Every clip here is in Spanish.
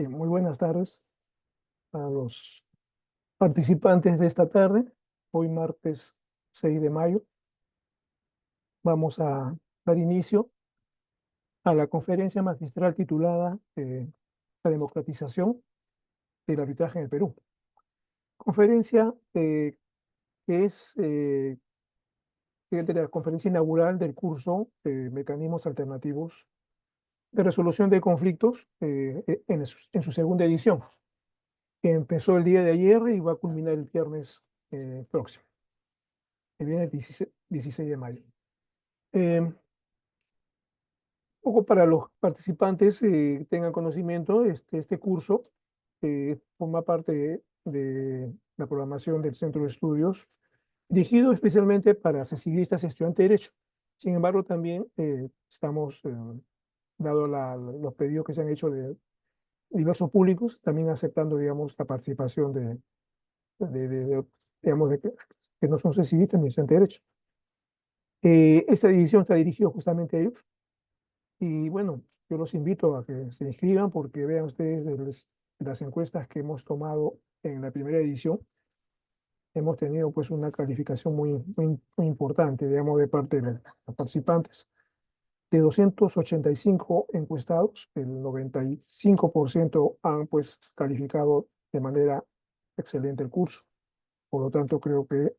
Muy buenas tardes a los participantes de esta tarde. Hoy martes 6 de mayo vamos a dar inicio a la conferencia magistral titulada La democratización del arbitraje en el Perú. Conferencia que es de la conferencia inaugural del curso Mecanismos Alternativos de Resolución de Conflictos en su segunda edición, que empezó el día de ayer y va a culminar el viernes próximo, el viernes 16 de mayo. Un poco para los participantes tengan conocimiento, este curso forma parte de la programación del Centro de Estudios, dirigido especialmente para accesibilistas y estudiantes de Derecho. Sin embargo, también estamos, dado los pedidos que se han hecho de diversos públicos, también aceptando, digamos, la participación digamos, que no son accesibilistas ni estudiantes de Derecho. Esta edición está dirigida justamente a ellos. Y bueno, yo los invito a que se inscriban porque vean ustedes de las encuestas que hemos tomado en la primera edición, hemos tenido pues una calificación muy importante, digamos, de parte de los participantes. De 285 encuestados, el 95% han pues calificado de manera excelente el curso. Por lo tanto, creo que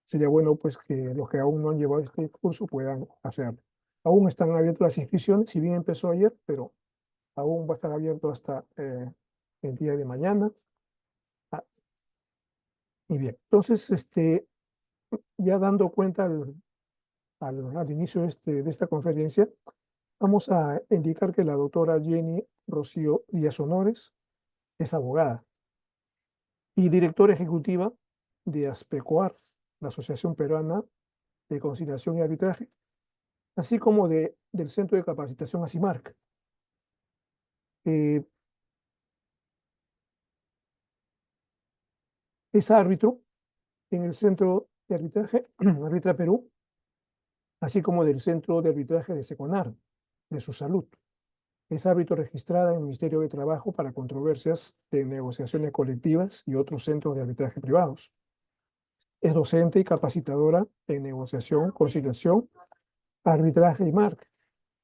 sería bueno pues que los que aún no han llevado este curso puedan hacerlo. Aún están abiertas las inscripciones, si bien empezó ayer, pero aún va a estar abierto hasta el día de mañana. Ah, y bien, entonces, ya dando cuenta al inicio de esta conferencia, vamos a indicar que la doctora Jenny Rocío Díaz Honores es abogada y directora ejecutiva de ASPECOAR, la Asociación Peruana de Conciliación y Arbitraje, así como del Centro de Capacitación ASIMARC. Eh, es árbitro en el Centro de Arbitraje Arbitra Perú, así como del Centro de Arbitraje de SECONAR, de su salud. Es árbitro registrada en el Ministerio de Trabajo para controversias de negociaciones colectivas y otros centros de arbitraje privados. Es docente y capacitadora en negociación, conciliación, arbitraje y marca,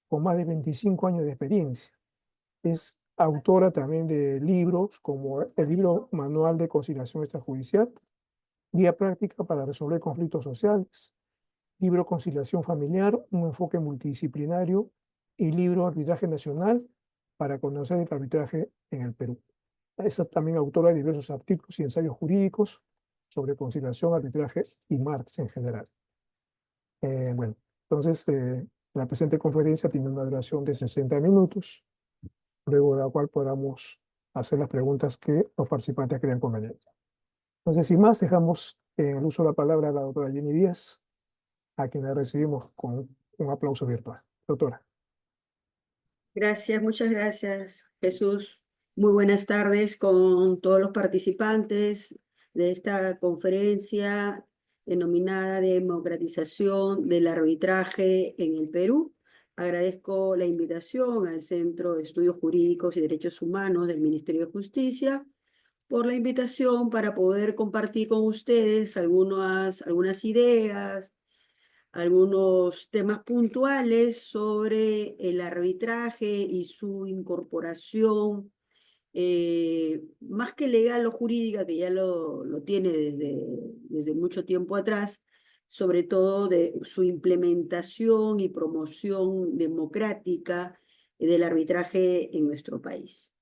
con más de 25 años de experiencia. Es autora también de libros como el libro Manual de Conciliación Extrajudicial, Guía Práctica para Resolver Conflictos Sociales, libro Conciliación Familiar, un enfoque multidisciplinario y libro Arbitraje Nacional para conocer el arbitraje en el Perú. Es también autora de diversos artículos y ensayos jurídicos sobre conciliación, arbitraje y marx en general. Bueno, entonces la presente conferencia tiene una duración de 60 minutos, luego de la cual podamos hacer las preguntas que los participantes crean convenientes. Entonces, sin más, dejamos en el uso de la palabra a la doctora Jenny Díaz, a quien la recibimos con un aplauso virtual. Doctora. Gracias, muchas gracias, Jesús. Muy buenas tardes con todos los participantes de esta conferencia denominada Democratización del Arbitraje en el Perú. Agradezco la invitación al Centro de Estudios Jurídicos y Derechos Humanos del Ministerio de Justicia por la invitación para poder compartir con ustedes algunas ideas, algunos temas puntuales sobre el arbitraje y su incorporación, más que legal o jurídica, que ya lo tiene desde mucho tiempo atrás, sobre todo de su implementación y promoción democrática del arbitraje en nuestro país.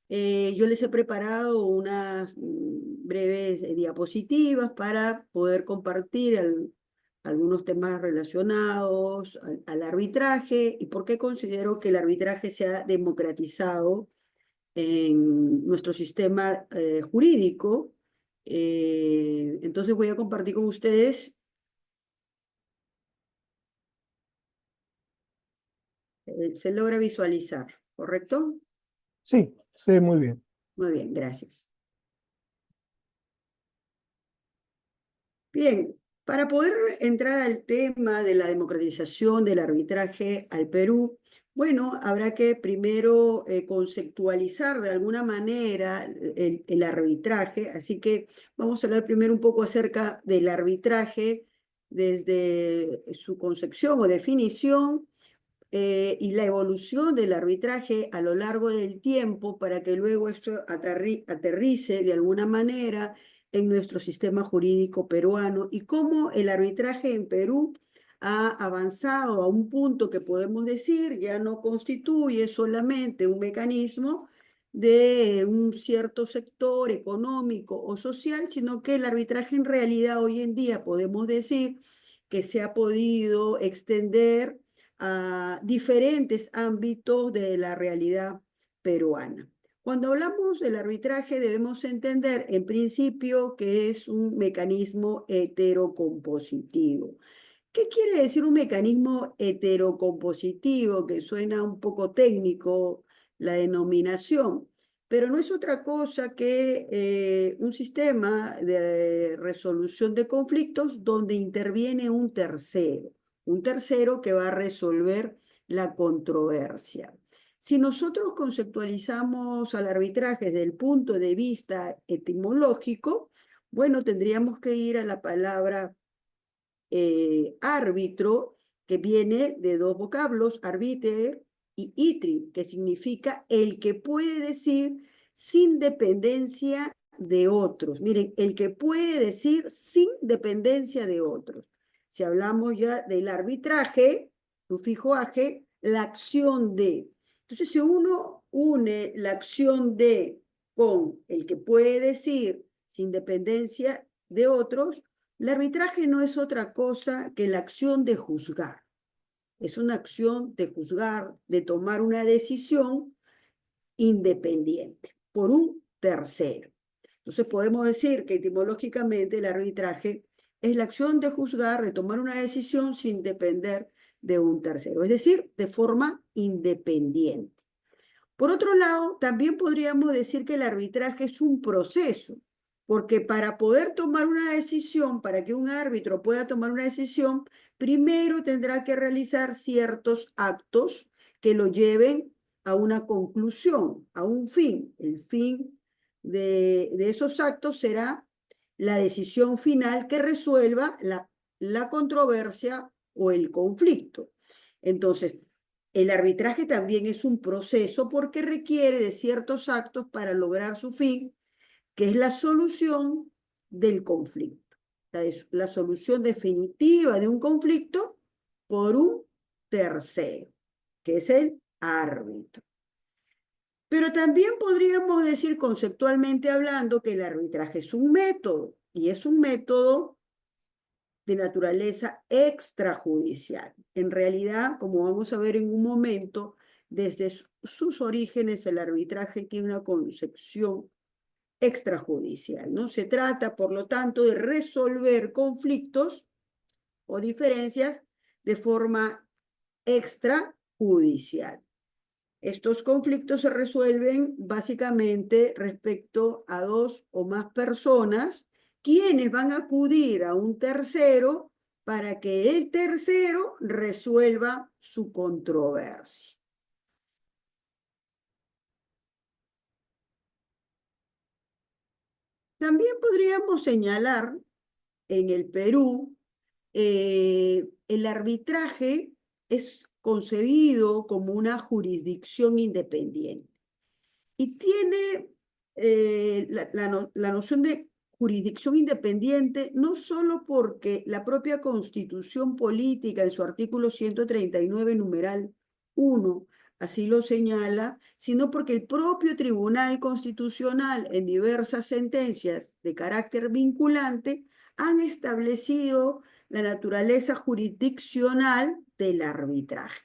Yo les he preparado unas breves diapositivas para poder compartir algunos temas relacionados al arbitraje y por qué considero que el arbitraje se ha democratizado en nuestro sistema jurídico. Entonces voy a compartir con ustedes. Se logra visualizar, ¿correcto? Sí, sí, muy bien. Muy bien, gracias. Bien, para poder entrar al tema de la democratización del arbitraje al Perú, Bueno, habrá que primero conceptualizar de alguna manera el arbitraje, así que vamos a hablar primero un poco acerca del arbitraje desde su concepción o definición y la evolución del arbitraje a lo largo del tiempo para que luego esto aterrice de alguna manera en nuestro sistema jurídico peruano y cómo el arbitraje en Perú ha avanzado a un punto que podemos decir ya no constituye solamente un mecanismo de un cierto sector económico o social, sino que el arbitraje en realidad hoy en día podemos decir que se ha podido extender a diferentes ámbitos de la realidad peruana. Cuando hablamos del arbitraje debemos entender en principio que es un mecanismo heterocompositivo. ¿Qué quiere decir un mecanismo heterocompositivo? Que suena un poco técnico la denominación, pero no es otra cosa que un sistema de resolución de conflictos donde interviene un tercero que va a resolver la controversia. Si nosotros conceptualizamos al arbitraje desde el punto de vista etimológico, bueno, tendríamos que ir a la palabra árbitro, que viene de dos vocablos, arbiter y itri, que significa el que puede decir sin dependencia de otros. Miren, el que puede decir sin dependencia de otros. Si hablamos ya del arbitraje, sufijo age, la acción de. Entonces, si uno une la acción de con el que puede decir sin dependencia de otros, el arbitraje no es otra cosa que la acción de juzgar. Es una acción de juzgar, de tomar una decisión independiente por un tercero. Entonces podemos decir que etimológicamente el arbitraje es la acción de juzgar, de tomar una decisión sin depender de un tercero, es decir, de forma independiente. Por otro lado, también podríamos decir que el arbitraje es un proceso, porque para poder tomar una decisión, para que un árbitro pueda tomar una decisión, primero tendrá que realizar ciertos actos que lo lleven a una conclusión, a un fin. El fin de esos actos será la decisión final que resuelva la controversia o el conflicto. Entonces, el arbitraje también es un proceso porque requiere de ciertos actos para lograr su fin, que es la solución del conflicto, la solución definitiva de un conflicto por un tercero, que es el árbitro. Pero también podríamos decir conceptualmente hablando que el arbitraje es un método, y es un método de naturaleza extrajudicial. En realidad, como vamos a ver en un momento, desde sus orígenes el arbitraje tiene una concepción extrajudicial, ¿no? Se trata, por lo tanto, de resolver conflictos o diferencias de forma extrajudicial. Estos conflictos se resuelven básicamente respecto a dos o más personas, quienes van a acudir a un tercero para que el tercero resuelva su controversia. También podríamos señalar en el Perú, el arbitraje es concebido como una jurisdicción independiente y tiene la noción de jurisdicción independiente no solo porque la propia Constitución Política en su artículo 139, numeral 1, así lo señala, sino porque el propio Tribunal Constitucional en diversas sentencias de carácter vinculante han establecido la naturaleza jurisdiccional del arbitraje.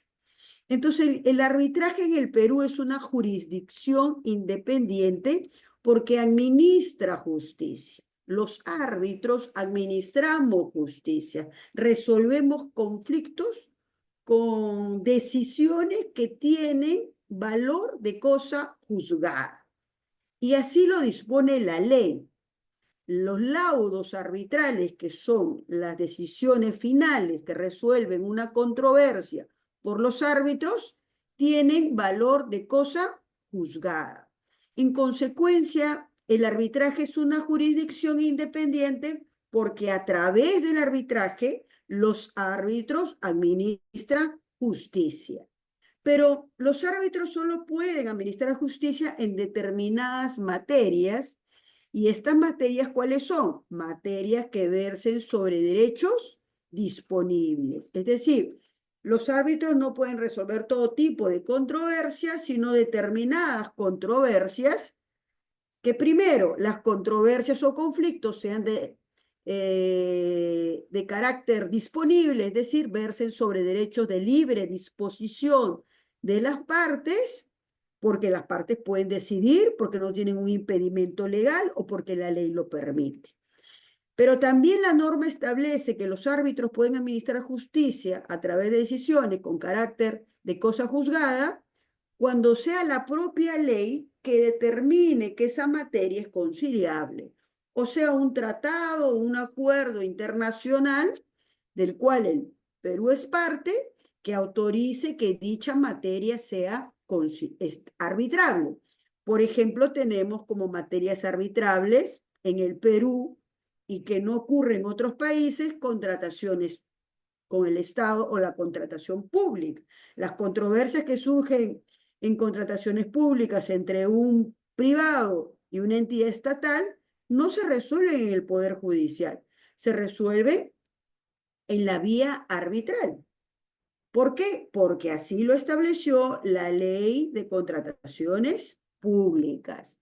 Entonces, el arbitraje en el Perú es una jurisdicción independiente porque administra justicia. Los árbitros administramos justicia, resolvemos conflictos con decisiones que tienen valor de cosa juzgada. Y así lo dispone la ley. Los laudos arbitrales, que son las decisiones finales que resuelven una controversia por los árbitros, tienen valor de cosa juzgada. En consecuencia, el arbitraje es una jurisdicción independiente porque a través del arbitraje los árbitros administran justicia. Pero los árbitros solo pueden administrar justicia en determinadas materias. ¿Y estas materias cuáles son? Materias que versen sobre derechos disponibles. Es decir, los árbitros no pueden resolver todo tipo de controversias, sino determinadas controversias que primero las controversias o conflictos sean de carácter disponible, es decir, versen sobre derechos de libre disposición de las partes, porque las partes pueden decidir, porque no tienen un impedimento legal o porque la ley lo permite. Pero también la norma establece que los árbitros pueden administrar justicia a través de decisiones con carácter de cosa juzgada cuando sea la propia ley que determine que esa materia es conciliable, o sea, un tratado o un acuerdo internacional del cual el Perú es parte, que autorice que dicha materia sea arbitrable. Por ejemplo, tenemos como materias arbitrables en el Perú y que no ocurre en otros países, contrataciones con el Estado o la contratación pública. Las controversias que surgen en contrataciones públicas entre un privado y una entidad estatal no se resuelven en el Poder Judicial, se resuelven en la vía arbitral. ¿Por qué? Porque así lo estableció la Ley de Contrataciones Públicas.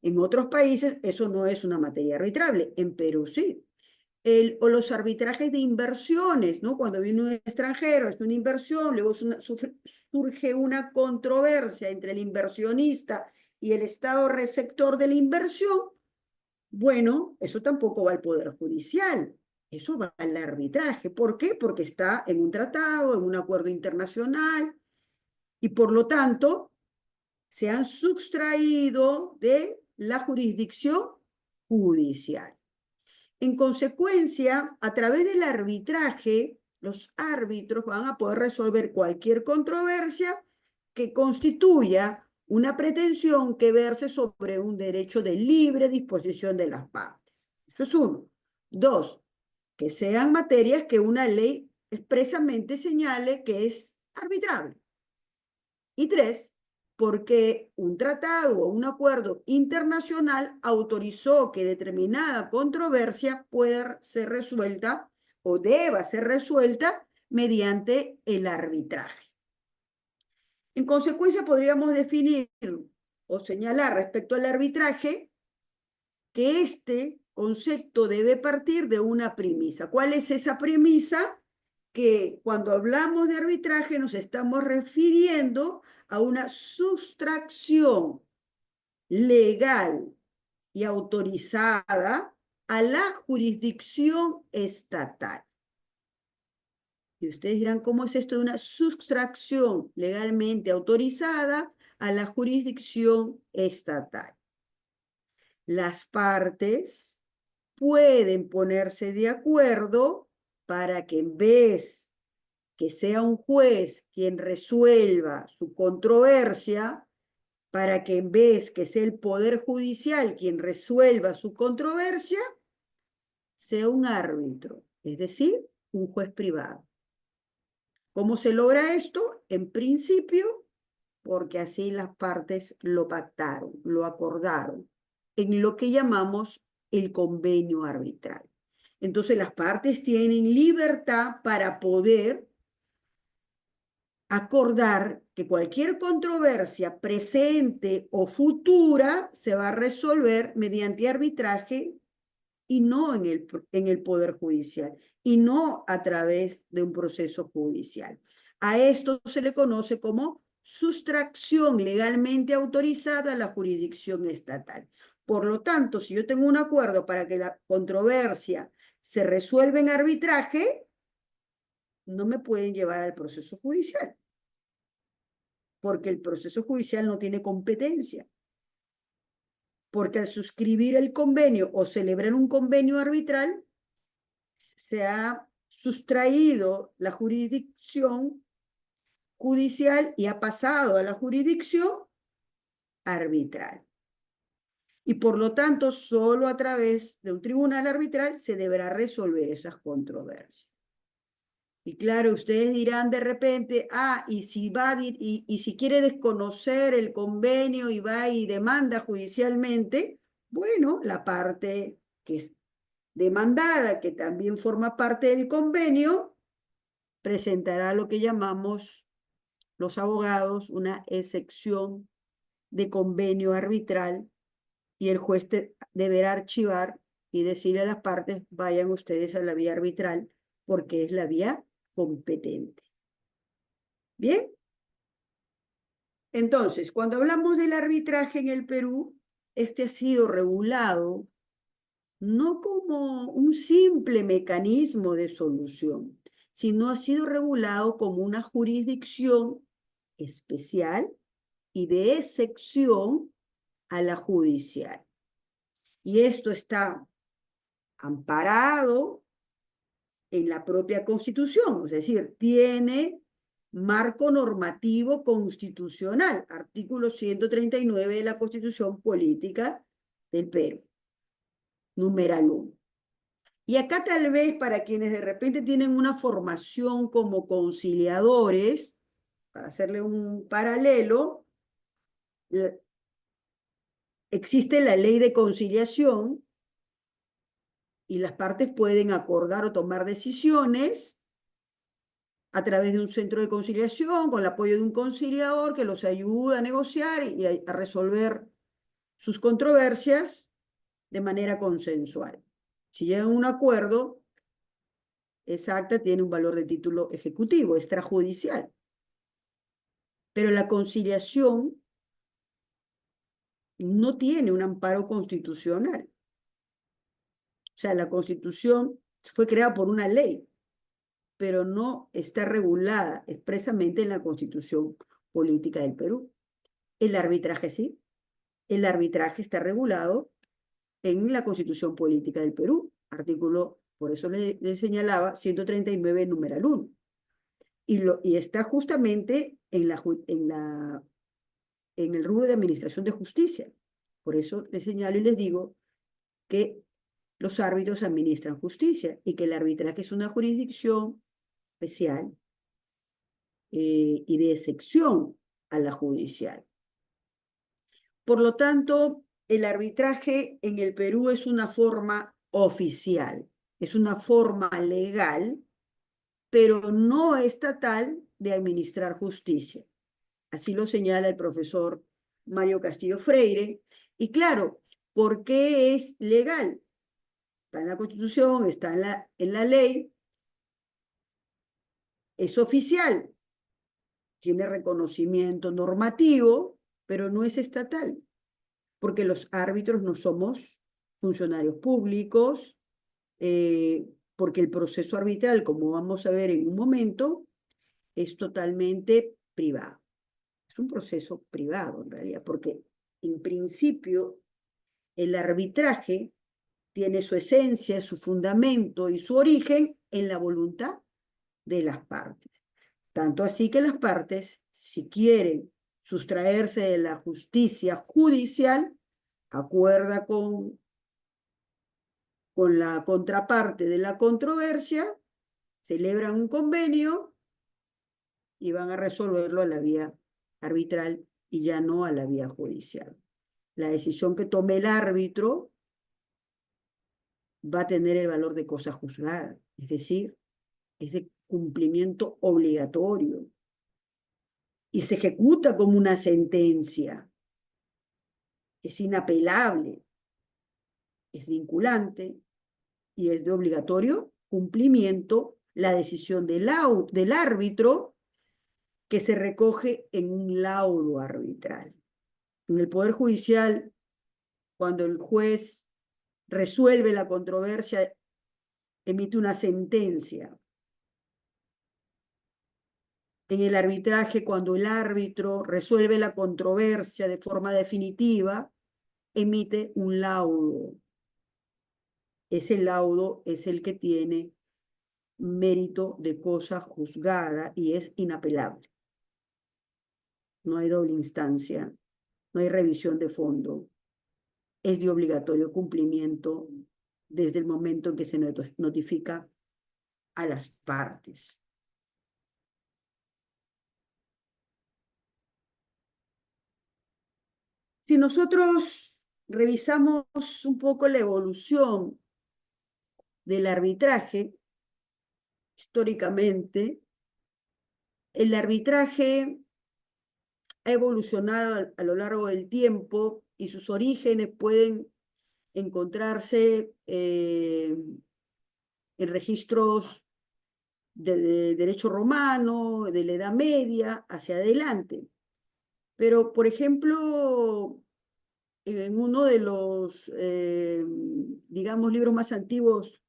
En otros países eso no es una materia arbitrable, en Perú sí. O los arbitrajes de inversiones, ¿no? Cuando viene un extranjero, es una inversión, luego surge una controversia entre el inversionista y el Estado receptor de la inversión. Bueno, eso tampoco va al Poder Judicial, eso va al arbitraje. ¿Por qué? Porque está en un tratado, en un acuerdo internacional, y por lo tanto se han sustraído de la jurisdicción judicial. En consecuencia, a través del arbitraje, los árbitros van a poder resolver cualquier controversia que constituya una pretensión que verse sobre un derecho de libre disposición de las partes. Eso es uno. Dos, que sean materias que una ley expresamente señale que es arbitrable. Y tres, porque un tratado o un acuerdo internacional autorizó que determinada controversia pueda ser resuelta o deba ser resuelta mediante el arbitraje. En consecuencia, podríamos definir o señalar respecto al arbitraje que este concepto debe partir de una premisa. ¿Cuál es esa premisa? Que cuando hablamos de arbitraje nos estamos refiriendo a una sustracción legal y autorizada a la jurisdicción estatal. Y ustedes dirán, ¿cómo es esto de una sustracción legalmente autorizada a la jurisdicción estatal? Las partes pueden ponerse de acuerdo para que en vez que sea un juez quien resuelva su controversia, para que en vez que sea el Poder Judicial quien resuelva su controversia, sea un árbitro, es decir, un juez privado. ¿Cómo se logra esto? En principio, porque así las partes lo pactaron, lo acordaron, en lo que llamamos el convenio arbitral. Entonces las partes tienen libertad para poder acordar que cualquier controversia presente o futura se va a resolver mediante arbitraje y no en el Poder Judicial, y no a través de un proceso judicial. A esto se le conoce como sustracción legalmente autorizada a la jurisdicción estatal. Por lo tanto, si yo tengo un acuerdo para que la controversia se resuelva en arbitraje, no me pueden llevar al proceso judicial, porque el proceso judicial no tiene competencia. Porque al suscribir el convenio o celebrar un convenio arbitral, se ha sustraído la jurisdicción judicial y ha pasado a la jurisdicción arbitral. Y por lo tanto, solo a través de un tribunal arbitral se deberá resolver esas controversias. Y claro, ustedes dirán de repente, y si quiere desconocer el convenio y va y demanda judicialmente, bueno, la parte que es demandada, que también forma parte del convenio, presentará lo que llamamos los abogados una excepción de convenio arbitral y el juez deberá archivar y decirle a las partes, vayan ustedes a la vía arbitral porque es la vía competente. ¿Bien? Entonces, cuando hablamos del arbitraje en el Perú, este ha sido regulado no como un simple mecanismo de solución, sino ha sido regulado como una jurisdicción especial y de excepción a la judicial. Y esto está amparado en la propia Constitución, es decir, tiene marco normativo constitucional, artículo 139 de la Constitución Política del Perú, numeral 1. Y acá tal vez para quienes de repente tienen una formación como conciliadores, para hacerle un paralelo, existe la ley de conciliación y las partes pueden acordar o tomar decisiones a través de un centro de conciliación, con el apoyo de un conciliador que los ayuda a negociar y a resolver sus controversias de manera consensual. Si llegan a un acuerdo, esa acta tiene un valor de título ejecutivo, extrajudicial. Pero la conciliación no tiene un amparo constitucional. O sea, la Constitución fue creada por una ley, pero no está regulada expresamente en la Constitución Política del Perú. El arbitraje sí. El arbitraje está regulado en la Constitución Política del Perú, artículo, por eso le señalaba, 139, numeral 1. Y está justamente en el rubro de administración de justicia. Por eso les señalo y les digo que los árbitros administran justicia y que el arbitraje es una jurisdicción especial y de excepción a la judicial. Por lo tanto, el arbitraje en el Perú es una forma oficial, es una forma legal, pero no estatal de administrar justicia. Así lo señala el profesor Mario Castillo Freire. Y claro, ¿por qué es legal? Está en la Constitución, está en la ley, es oficial, tiene reconocimiento normativo, pero no es estatal, porque los árbitros no somos funcionarios públicos, porque el proceso arbitral, como vamos a ver en un momento, es totalmente privado. Es un proceso privado en realidad, porque en principio el arbitraje tiene su esencia, su fundamento y su origen en la voluntad de las partes. Tanto así que las partes, si quieren sustraerse de la justicia judicial, acuerda con la contraparte de la controversia, celebran un convenio y van a resolverlo a la vía arbitral y ya no a la vía judicial. La decisión que tome el árbitro va a tener el valor de cosa juzgada, es decir, es de cumplimiento obligatorio y se ejecuta como una sentencia. Es inapelable, es vinculante y es de obligatorio cumplimiento la decisión del árbitro que se recoge en un laudo arbitral. En el Poder Judicial, cuando el juez resuelve la controversia, emite una sentencia. En el arbitraje, cuando el árbitro resuelve la controversia de forma definitiva, emite un laudo. Ese laudo es el que tiene mérito de cosa juzgada y es inapelable. no hay doble instancia, no hay revisión de fondo, es de obligatorio cumplimiento desde el momento en que se notifica a las partes. Si nosotros revisamos un poco la evolución del arbitraje, históricamente, el arbitraje ha evolucionado a lo largo del tiempo y sus orígenes pueden encontrarse en registros de derecho romano, de la Edad Media, hacia adelante. Pero, por ejemplo, en uno de los, digamos, libros más antiguos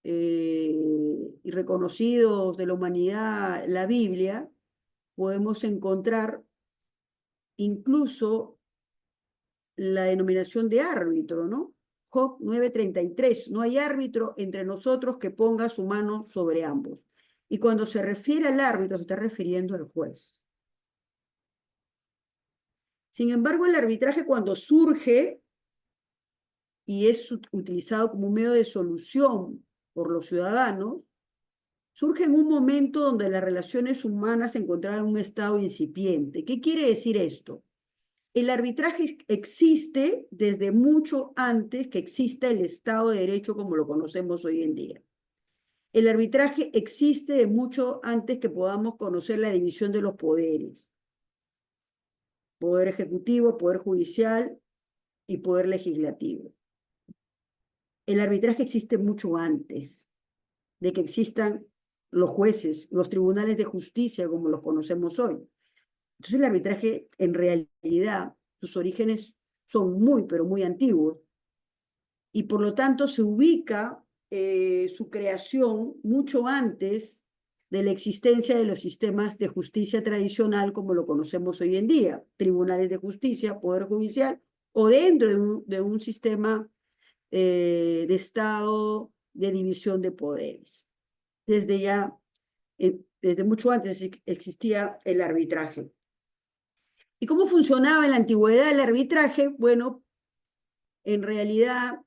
y reconocidos de la humanidad, la Biblia, podemos encontrar incluso la denominación de árbitro, ¿no? Job 9:33, no hay árbitro entre nosotros que ponga su mano sobre ambos. Y cuando se refiere al árbitro, se está refiriendo al juez. Sin embargo, el arbitraje cuando surge y es utilizado como un medio de solución por los ciudadanos, surge en un momento donde las relaciones humanas se encontraban en un estado incipiente. ¿Qué quiere decir esto? El arbitraje existe desde mucho antes que exista el Estado de Derecho como lo conocemos hoy en día. El arbitraje existe de mucho antes que podamos conocer la división de los poderes. Poder ejecutivo, poder judicial y poder legislativo. El arbitraje existe mucho antes de que existan los jueces, los tribunales de justicia como los conocemos hoy. Entonces el arbitraje en realidad, sus orígenes son muy, pero muy antiguos y por lo tanto se ubica su creación mucho antes de la existencia de los sistemas de justicia tradicional como lo conocemos hoy en día, tribunales de justicia, poder judicial o dentro de un sistema de Estado de división de poderes. Desde mucho antes existía el arbitraje. ¿Y cómo funcionaba en la antigüedad el arbitraje? Bueno, en realidad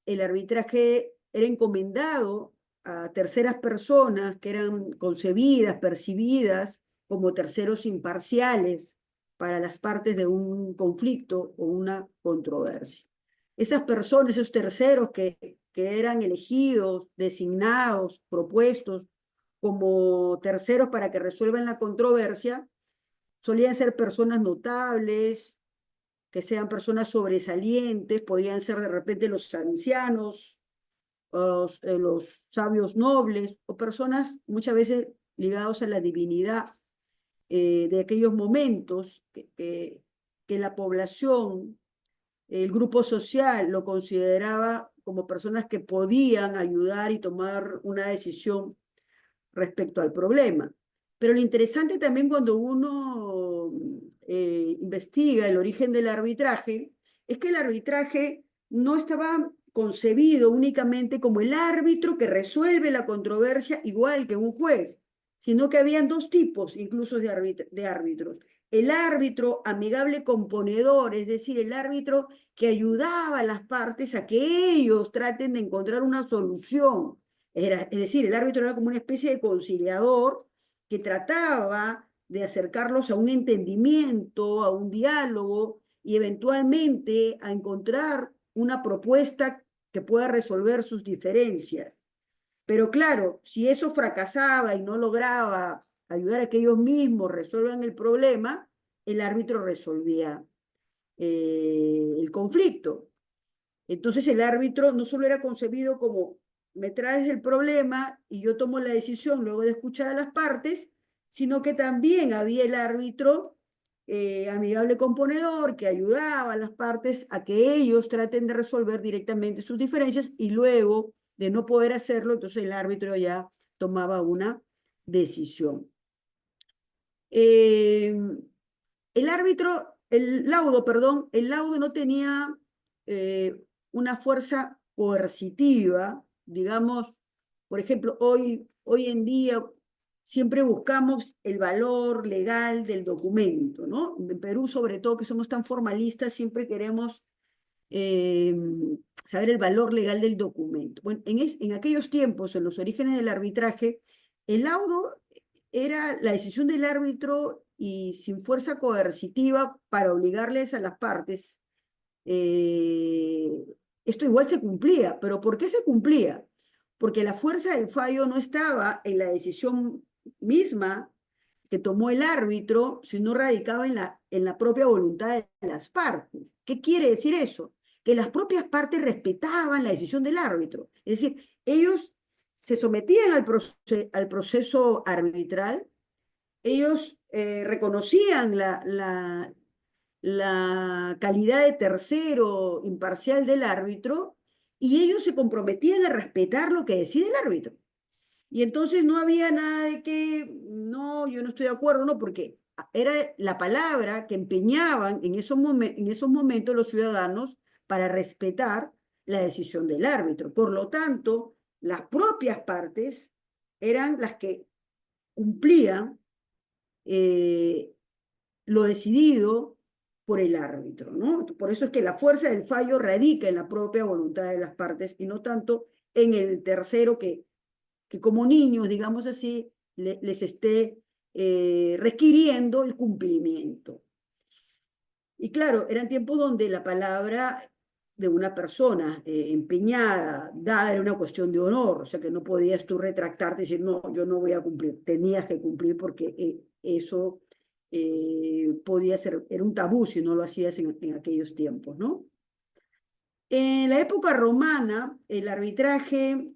el arbitraje era encomendado a terceras personas que eran concebidas, percibidas como terceros imparciales para las partes de un conflicto o una controversia. Esas personas, esos terceros que eran elegidos, designados, propuestos como terceros para que resuelvan la controversia, solían ser personas notables, que sean personas sobresalientes, podrían ser de repente los ancianos, los sabios nobles, o personas muchas veces ligados a la divinidad de aquellos momentos que la población, el grupo social lo consideraba como personas que podían ayudar y tomar una decisión respecto al problema. Pero lo interesante también cuando uno investiga el origen del arbitraje es que el arbitraje no estaba concebido únicamente como el árbitro que resuelve la controversia igual que un juez, sino que habían dos tipos incluso de árbitros. El árbitro amigable componedor, es decir, el árbitro que ayudaba a las partes a que ellos traten de encontrar una solución. Es decir, el árbitro era como una especie de conciliador que trataba de acercarlos a un entendimiento, a un diálogo y eventualmente a encontrar una propuesta que pueda resolver sus diferencias. Pero claro, si eso fracasaba y no lograba ayudar a que ellos mismos resuelvan el problema, el árbitro resolvía el conflicto. Entonces el árbitro no solo era concebido como me traes el problema y yo tomo la decisión luego de escuchar a las partes, sino que también había el árbitro amigable componedor que ayudaba a las partes a que ellos traten de resolver directamente sus diferencias y luego de no poder hacerlo, entonces el árbitro ya tomaba una decisión. El laudo no tenía una fuerza coercitiva, digamos, por ejemplo, hoy en día siempre buscamos el valor legal del documento, ¿no? En Perú, sobre todo, que somos tan formalistas, siempre queremos eh, saber el valor legal del documento. Bueno, en aquellos tiempos, en los orígenes del arbitraje, el laudo era la decisión del árbitro y sin fuerza coercitiva para obligarles a las partes. eh, Esto igual se cumplía, pero ¿por qué se cumplía? Porque la fuerza del fallo no estaba en la decisión misma que tomó el árbitro, sino radicaba en la propia voluntad de las partes. ¿Qué quiere decir eso? Que las propias partes respetaban la decisión del árbitro. Es decir, ellos se sometían al proceso arbitral, ellos reconocían la calidad de tercero imparcial del árbitro y ellos se comprometían a respetar lo que decide el árbitro. Y entonces no había nada de que, no, yo no estoy de acuerdo, no, porque era la palabra que empeñaban en esos momentos los ciudadanos para respetar la decisión del árbitro. Por lo tanto, las propias partes eran las que cumplían eh, lo decidido por el árbitro, ¿no? Por eso es que la fuerza del fallo radica en la propia voluntad de las partes y no tanto en el tercero que como niños, digamos así, les esté requiriendo el cumplimiento. Y claro, eran tiempos donde la palabra de una persona empeñada, dada, era una cuestión de honor, o sea que no podías tú retractarte y decir, no, yo no voy a cumplir, tenías que cumplir porque eso podía ser, era un tabú si no lo hacías en aquellos tiempos, ¿no? En la época romana, el arbitraje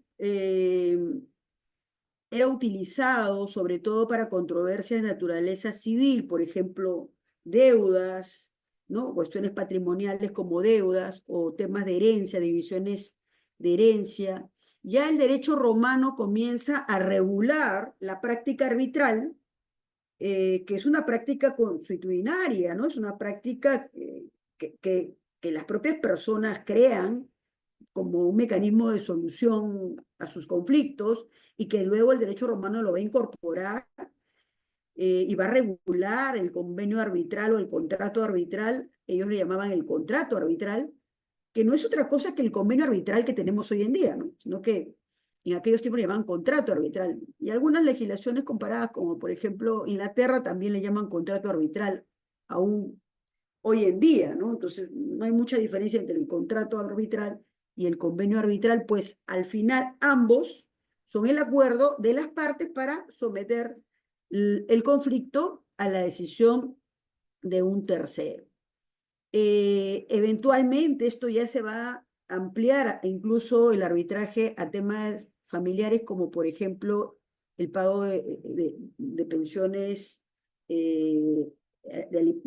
era utilizado sobre todo para controversias de naturaleza civil, por ejemplo, deudas, ¿no? Cuestiones patrimoniales como deudas o temas de herencia, divisiones de herencia. Ya el derecho romano comienza a regular la práctica arbitral, que es una práctica consuetudinaria, ¿no? Es una práctica que las propias personas crean como un mecanismo de solución a sus conflictos y que luego el derecho romano lo va a incorporar y va a regular el convenio arbitral o el contrato arbitral, ellos le llamaban el contrato arbitral, que no es otra cosa que el convenio arbitral que tenemos hoy en día, ¿no? Sino que en aquellos tiempos le llamaban contrato arbitral. Y algunas legislaciones comparadas, como por ejemplo Inglaterra, también le llaman contrato arbitral aún hoy en día, ¿no? Entonces, no hay mucha diferencia entre el contrato arbitral y el convenio arbitral, pues al final ambos son el acuerdo de las partes para someter el conflicto a la decisión de un tercero. Eventualmente esto ya se va a ampliar incluso el arbitraje a temas familiares como por ejemplo el pago de pensiones de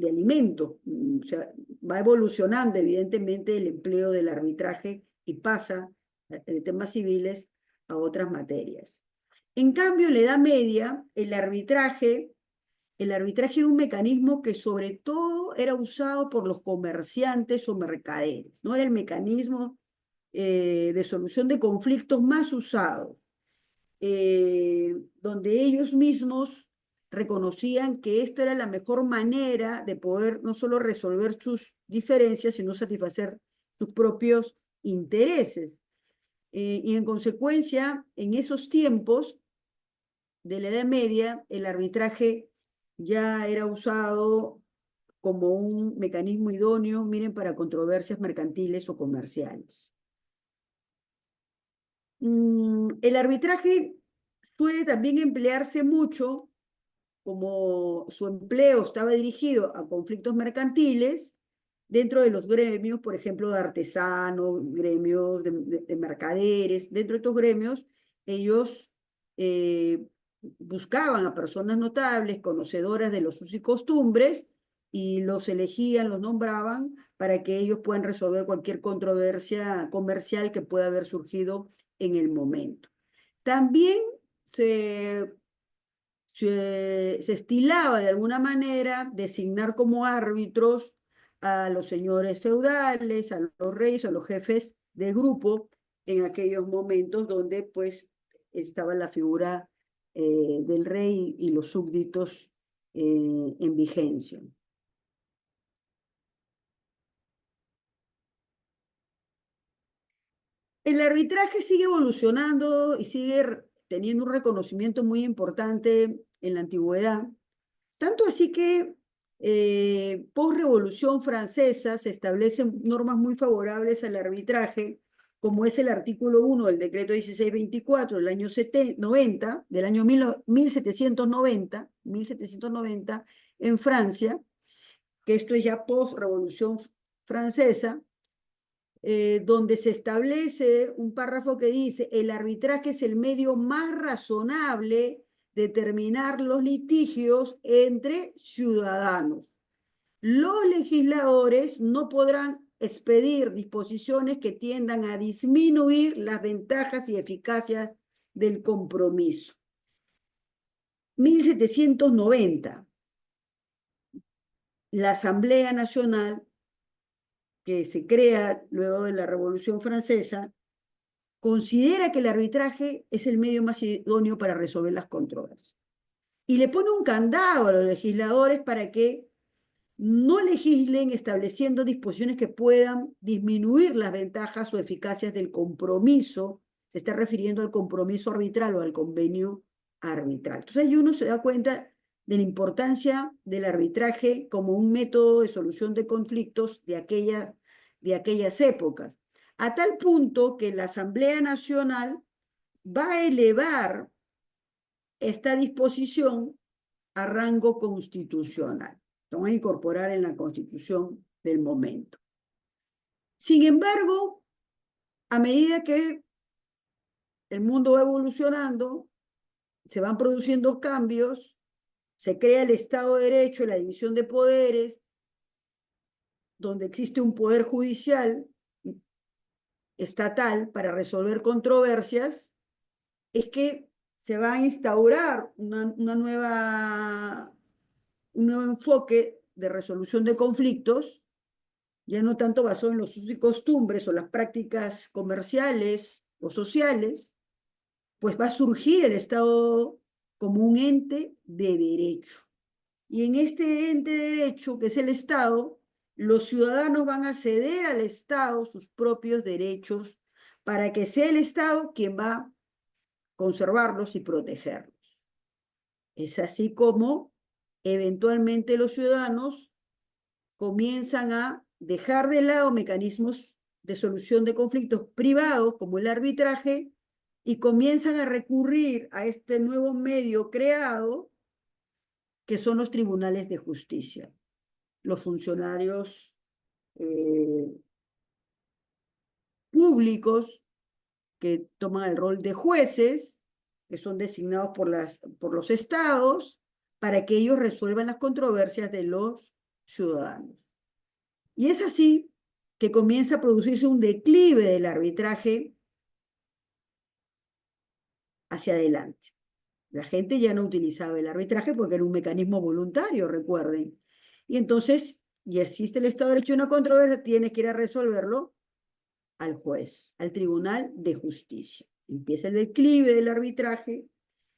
alimentos. O sea, va evolucionando evidentemente el empleo del arbitraje y pasa de temas civiles a otras materias. En cambio, en la Edad Media, el arbitraje era un mecanismo que sobre todo era usado por los comerciantes o mercaderes, ¿no? Era el mecanismo de solución de conflictos más usado, donde ellos mismos reconocían que esta era la mejor manera de poder no solo resolver sus diferencias, sino satisfacer sus propios intereses. Y en consecuencia, en esos tiempos de la Edad Media, el arbitraje ya era usado como un mecanismo idóneo, miren, para controversias mercantiles o comerciales. El arbitraje suele también emplearse mucho, como su empleo estaba dirigido a conflictos mercantiles, dentro de los gremios, por ejemplo, de artesanos, gremios de mercaderes. Dentro de estos gremios, ellos buscaban a personas notables, conocedoras de los usos y costumbres, y los elegían, los nombraban, para que ellos puedan resolver cualquier controversia comercial que pueda haber surgido en el momento. También se estilaba de alguna manera designar como árbitros a los señores feudales, a los reyes o a los jefes del grupo en aquellos momentos donde pues estaba la figura del rey y los súbditos en vigencia. El arbitraje sigue evolucionando y sigue teniendo un reconocimiento muy importante en la antigüedad, tanto así que post-Revolución Francesa se establecen normas muy favorables al arbitraje, como es el artículo 1 del decreto 1624 del año 90, del año 1790 en Francia, que esto es ya post-Revolución Francesa, donde se establece un párrafo que dice: el arbitraje es el medio más razonable de determinar los litigios entre ciudadanos. Los legisladores no podrán expedir disposiciones que tiendan a disminuir las ventajas y eficacias del compromiso. 1790, la Asamblea Nacional, que se crea luego de la Revolución Francesa, considera que el arbitraje es el medio más idóneo para resolver las controversias. Y le pone un candado a los legisladores para que no legislen estableciendo disposiciones que puedan disminuir las ventajas o eficacias del compromiso. Se está refiriendo al compromiso arbitral o al convenio arbitral. Entonces ahí uno se da cuenta de la importancia del arbitraje como un método de solución de conflictos de aquellas épocas, a tal punto que la Asamblea Nacional va a elevar esta disposición a rango constitucional. Lo van a incorporar en la Constitución del momento. Sin embargo, a medida que el mundo va evolucionando, se van produciendo cambios, se crea el Estado de Derecho, la división de poderes, donde existe un poder judicial estatal para resolver controversias, es que se va a instaurar un nuevo enfoque de resolución de conflictos, ya no tanto basado en los usos y costumbres o las prácticas comerciales o sociales, pues va a surgir el Estado como un ente de derecho. Y en este ente de derecho, que es el Estado, los ciudadanos van a ceder al Estado sus propios derechos para que sea el Estado quien va a conservarlos y protegerlos. Es así como eventualmente los ciudadanos comienzan a dejar de lado mecanismos de solución de conflictos privados como el arbitraje y comienzan a recurrir a este nuevo medio creado que son los tribunales de justicia. Los funcionarios públicos que toman el rol de jueces, que son designados por los estados, para que ellos resuelvan las controversias de los ciudadanos. Y es así que comienza a producirse un declive del arbitraje hacia adelante. La gente ya no utilizaba el arbitraje porque era un mecanismo voluntario, recuerden. Y entonces, ya existe el Estado de Derecho y una controversia, tienes que ir a resolverlo al juez, al Tribunal de Justicia. Empieza el declive del arbitraje.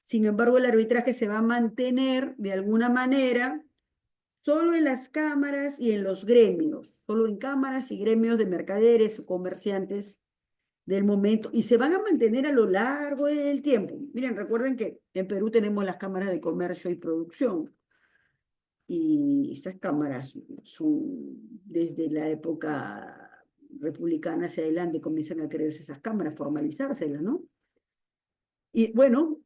Sin embargo, el arbitraje se va a mantener de alguna manera solo en las cámaras y en los gremios, solo en cámaras y gremios de mercaderes o comerciantes del momento, y se van a mantener a lo largo del tiempo. Miren, recuerden que en Perú tenemos las cámaras de comercio y producción, y estas cámaras son desde la época republicana hacia adelante, comienzan a crearse esas cámaras, formalizárselas, ¿no? Y bueno,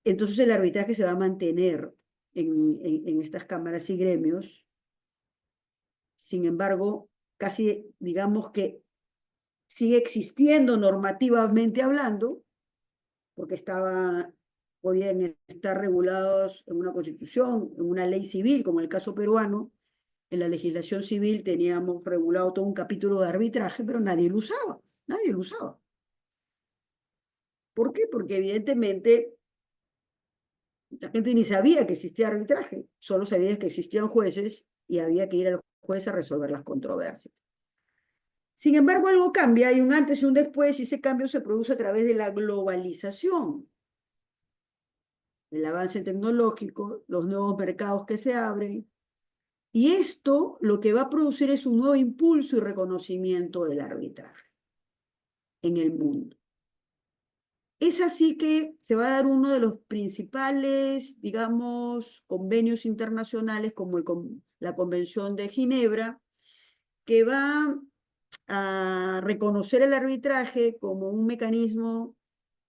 entonces el arbitraje se va a mantener en estas cámaras y gremios. Sin embargo, casi digamos que sigue existiendo normativamente hablando, porque podían estar regulados en una constitución, en una ley civil, como en el caso peruano. En la legislación civil teníamos regulado todo un capítulo de arbitraje, pero nadie lo usaba, nadie lo usaba. ¿Por qué? Porque evidentemente la gente ni sabía que existía arbitraje, solo sabía que existían jueces y había que ir a los jueces a resolver las controversias. Sin embargo, algo cambia, hay un antes y un después, y ese cambio se produce a través de la globalización. el avance tecnológico, los nuevos mercados que se abren, y esto lo que va a producir es un nuevo impulso y reconocimiento del arbitraje en el mundo. Es así que se va a dar uno de los principales, digamos, convenios internacionales como la Convención de Ginebra, que va a reconocer el arbitraje como un mecanismo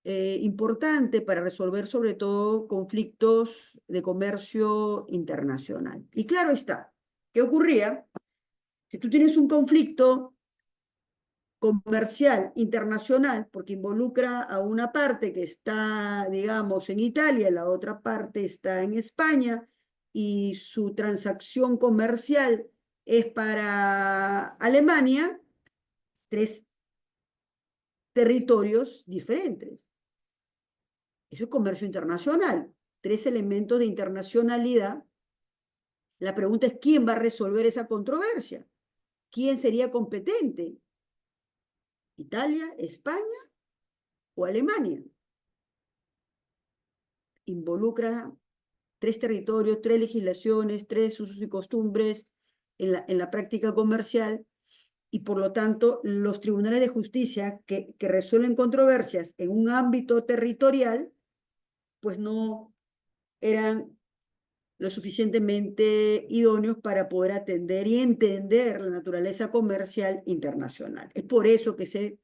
importante para resolver sobre todo conflictos de comercio internacional. Y claro está, ¿qué ocurría? Si tú tienes un conflicto comercial internacional, porque involucra a una parte que está, digamos, en Italia, la otra parte está en España, y su transacción comercial es para Alemania, tres territorios diferentes. Eso es comercio internacional, tres elementos de internacionalidad. La pregunta es, ¿quién va a resolver esa controversia? ¿Quién sería competente? ¿Italia, España o Alemania? Involucra tres territorios, tres legislaciones, tres usos y costumbres en la práctica comercial, y por lo tanto los tribunales de justicia que resuelven controversias en un ámbito territorial, pues no eran lo suficientemente idóneos para poder atender y entender la naturaleza comercial internacional. Es por eso que se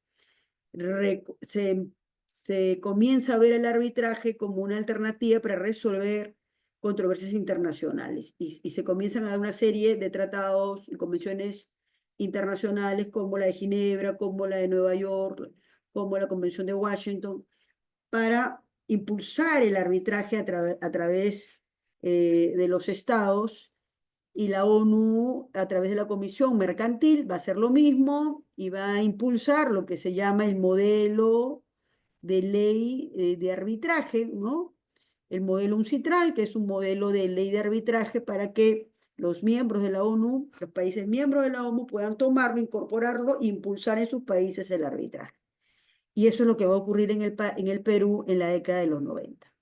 comienza a ver el arbitraje como una alternativa para resolver controversias internacionales, y se comienzan a dar una serie de tratados y convenciones internacionales como la de Ginebra, como la de Nueva York, como la Convención de Washington, para impulsar el arbitraje a través de los estados, y la ONU a través de la Comisión Mercantil va a hacer lo mismo y va a impulsar lo que se llama el modelo de ley de arbitraje, ¿no? El modelo UNCITRAL, que es un modelo de ley de arbitraje para que los miembros de la ONU, los países miembros de la ONU puedan tomarlo, incorporarlo e impulsar en sus países el arbitraje. Y eso es lo que va a ocurrir en el Perú en la década de los 90.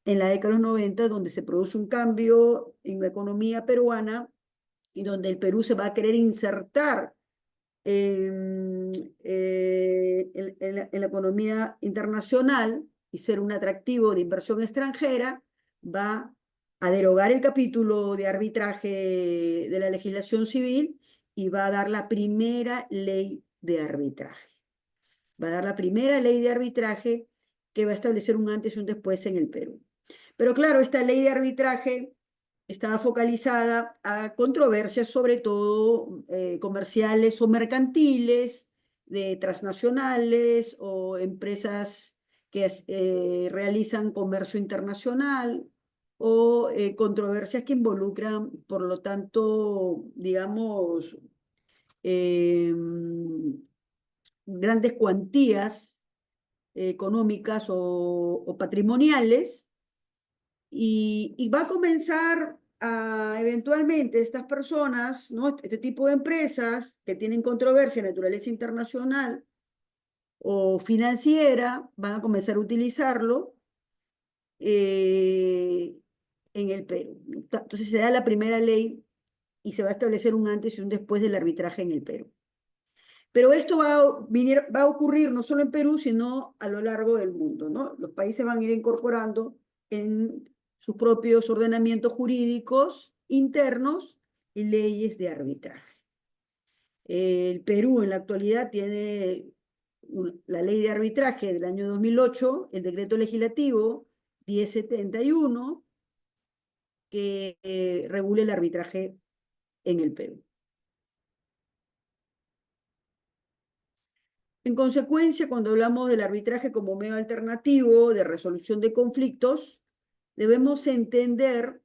En la década de los 90, donde se produce un cambio en la economía peruana y donde el Perú se va a querer insertar en la economía internacional y ser un atractivo de inversión extranjera, va a derogar el capítulo de arbitraje de la legislación civil y va a dar la primera ley de arbitraje. Va a dar la primera ley de arbitraje que va a establecer un antes y un después en el Perú. Pero claro, esta ley de arbitraje estaba focalizada a controversias sobre todo comerciales o mercantiles, de transnacionales o empresas que realizan comercio internacional, o controversias que involucran, por lo tanto, digamos, eh, grandes cuantías económicas o patrimoniales, y va a comenzar a eventualmente estas personas, ¿no? Este tipo de empresas que tienen controversia de naturaleza internacional o financiera, van a comenzar a utilizarlo eh, en el Perú. Entonces se da la primera ley y se va a establecer un antes y un después del arbitraje en el Perú. Pero esto va a ocurrir no solo en Perú, sino a lo largo del mundo, ¿no? Los países van a ir incorporando en sus propios ordenamientos jurídicos internos y leyes de arbitraje. El Perú en la actualidad tiene la ley de arbitraje del año 2008, el decreto legislativo 1071, que regula el arbitraje en el Perú. En consecuencia, cuando hablamos del arbitraje como medio alternativo de resolución de conflictos, debemos entender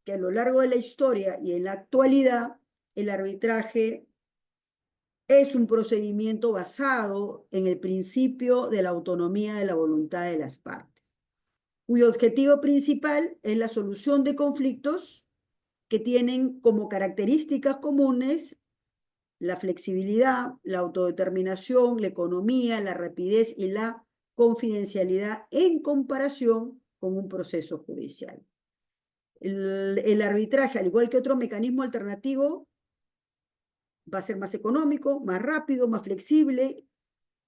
que a lo largo de la historia y en la actualidad, el arbitraje es un procedimiento basado en el principio de la autonomía de la voluntad de las partes, cuyo objetivo principal es la solución de conflictos que tienen como características comunes la flexibilidad, la autodeterminación, la economía, la rapidez y la confidencialidad en comparación con un proceso judicial. El arbitraje, al igual que otro mecanismo alternativo, va a ser más económico, más rápido, más flexible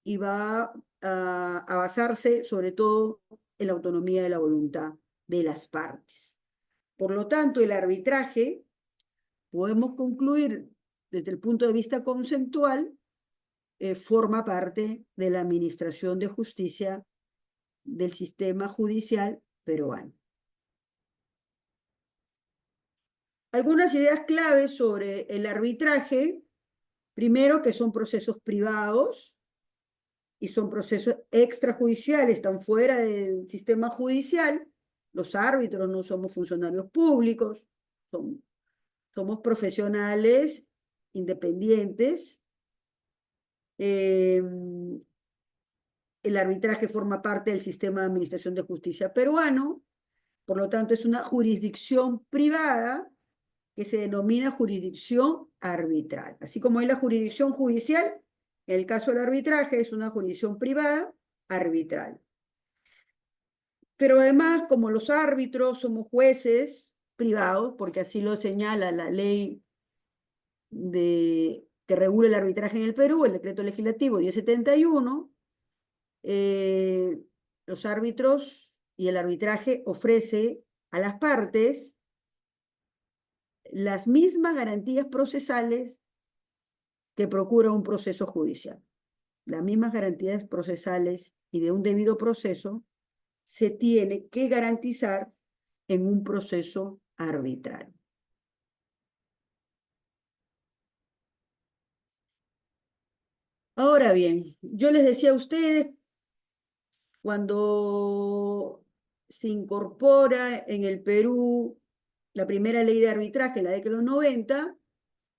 y va a basarse sobre todo en la autonomía de la voluntad de las partes. Por lo tanto, el arbitraje, podemos concluir desde el punto de vista conceptual, forma parte de la administración de justicia del sistema judicial peruano. Algunas ideas claves sobre el arbitraje: primero, que son procesos privados y son procesos extrajudiciales, están fuera del sistema judicial. Los árbitros no somos funcionarios públicos, somos profesionales independientes. El arbitraje forma parte del sistema de administración de justicia peruano, por lo tanto es una jurisdicción privada que se denomina jurisdicción arbitral. Así como hay la jurisdicción judicial, en el caso del arbitraje es una jurisdicción privada arbitral. Pero además, como los árbitros somos jueces privados, porque así lo señala la ley que regula el arbitraje en el Perú, el decreto legislativo 1071, los árbitros y el arbitraje ofrece a las partes las mismas garantías procesales que procura un proceso judicial. Las mismas garantías procesales y de un debido proceso se tiene que garantizar en un proceso arbitral. Ahora bien, yo les decía a ustedes, cuando se incorpora en el Perú la primera ley de arbitraje, la década de los 90,